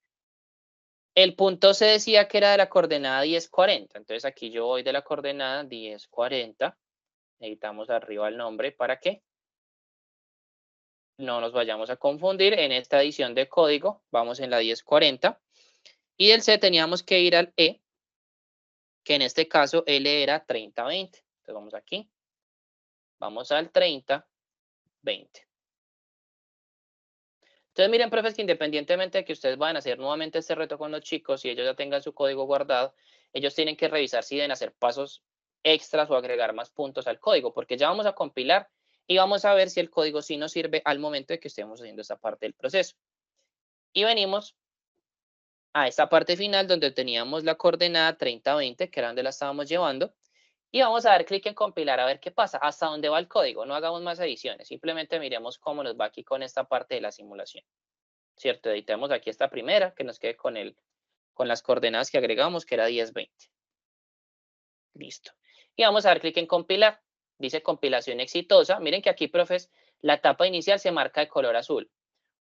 El punto C decía que era de la coordenada 1040. Entonces aquí yo voy de la coordenada 1040. Necesitamos arriba el nombre para que no nos vayamos a confundir. En esta edición de código vamos en la 1040. Y del C teníamos que ir al E, que en este caso L era 3020. Entonces vamos aquí. Vamos al 3020. Entonces miren, profes, que independientemente de que ustedes vayan a hacer nuevamente este reto con los chicos y ellos ya tengan su código guardado, ellos tienen que revisar si deben hacer pasos extras o agregar más puntos al código, porque ya vamos a compilar y vamos a ver si el código sí nos sirve al momento de que estemos haciendo esta parte del proceso. Y venimos a esta parte final donde teníamos la coordenada 3020, que era donde la estábamos llevando, y vamos a dar clic en compilar a ver qué pasa, hasta dónde va el código. No hagamos más ediciones, simplemente miremos cómo nos va aquí con esta parte de la simulación. ¿Cierto? Editemos aquí esta primera, que nos quede con las coordenadas que agregamos, que era 1020. Listo. Y vamos a dar clic en compilar. Dice compilación exitosa. Miren que aquí, profes, la etapa inicial se marca de color azul.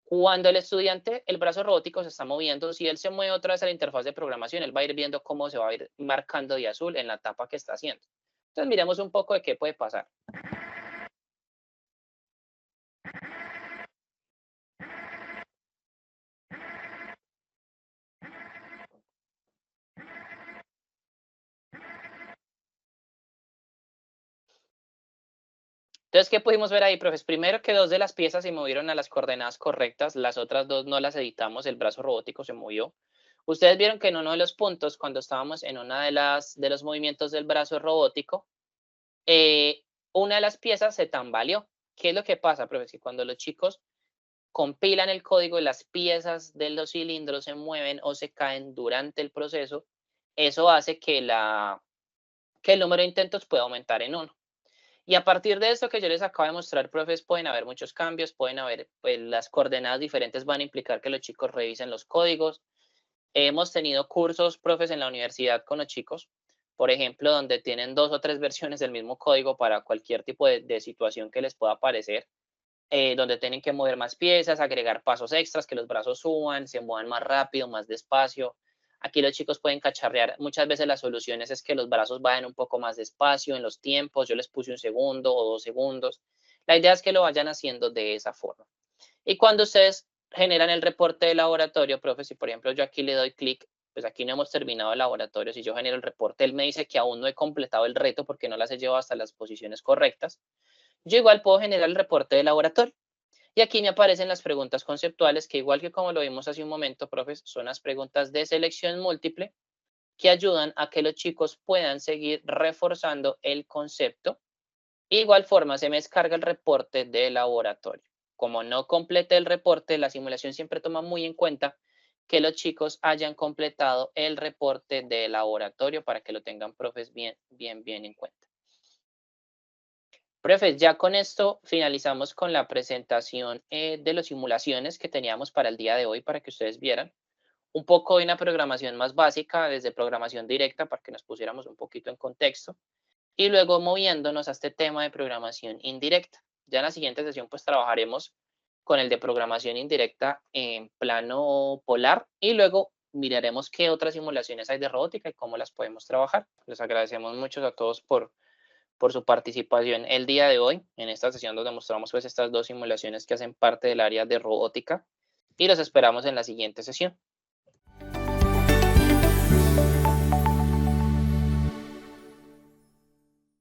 Cuando el estudiante, el brazo robótico se está moviendo, si él se mueve otra vez a la interfaz de programación, él va a ir viendo cómo se va a ir marcando de azul en la etapa que está haciendo. Entonces miremos un poco de qué puede pasar. Entonces, ¿qué pudimos ver ahí, profes? Primero que 2 de las piezas se movieron a las coordenadas correctas, las otras 2 no las editamos, el brazo robótico se movió. Ustedes vieron que en uno de los puntos, cuando estábamos en una de los movimientos del brazo robótico, una de las piezas se tambaleó. ¿Qué es lo que pasa, profes? Que cuando los chicos compilan el código y las piezas de los cilindros se mueven o se caen durante el proceso, eso hace que el número de intentos pueda aumentar en 1. Y a partir de esto que yo les acabo de mostrar, profes, pueden haber muchos cambios, pueden haber, pues las coordenadas diferentes van a implicar que los chicos revisen los códigos. Hemos tenido cursos, profes, en la universidad con los chicos, por ejemplo, donde tienen 2 o 3 versiones del mismo código para cualquier tipo de situación que les pueda aparecer, donde tienen que mover más piezas, agregar pasos extras, que los brazos suban, se muevan más rápido, más despacio. Aquí los chicos pueden cacharrear. Muchas veces las soluciones es que los brazos vayan un poco más despacio en los tiempos. Yo les puse 1 segundo o 2 segundos. La idea es que lo vayan haciendo de esa forma. Y cuando ustedes generan el reporte de laboratorio, profe, si por ejemplo yo aquí le doy clic, pues aquí no hemos terminado el laboratorio. Si yo genero el reporte, él me dice que aún no he completado el reto porque no las he llevado hasta las posiciones correctas. Yo igual puedo generar el reporte de laboratorio. Y aquí me aparecen las preguntas conceptuales, que igual que como lo vimos hace un momento, profes, son las preguntas de selección múltiple que ayudan a que los chicos puedan seguir reforzando el concepto. De igual forma, se me descarga el reporte de laboratorio. Como no complete el reporte, la simulación siempre toma muy en cuenta que los chicos hayan completado el reporte de laboratorio para que lo tengan, profes, bien en cuenta. Profes, ya con esto finalizamos con la presentación de las simulaciones que teníamos para el día de hoy para que ustedes vieran un poco de una programación más básica desde programación directa para que nos pusiéramos un poquito en contexto y luego moviéndonos a este tema de programación indirecta. Ya en la siguiente sesión pues trabajaremos con el de programación indirecta en plano polar y luego miraremos qué otras simulaciones hay de robótica y cómo las podemos trabajar. Les agradecemos mucho a todos por su participación el día de hoy en esta sesión donde mostramos pues estas 2 simulaciones que hacen parte del área de robótica y los esperamos en la siguiente sesión.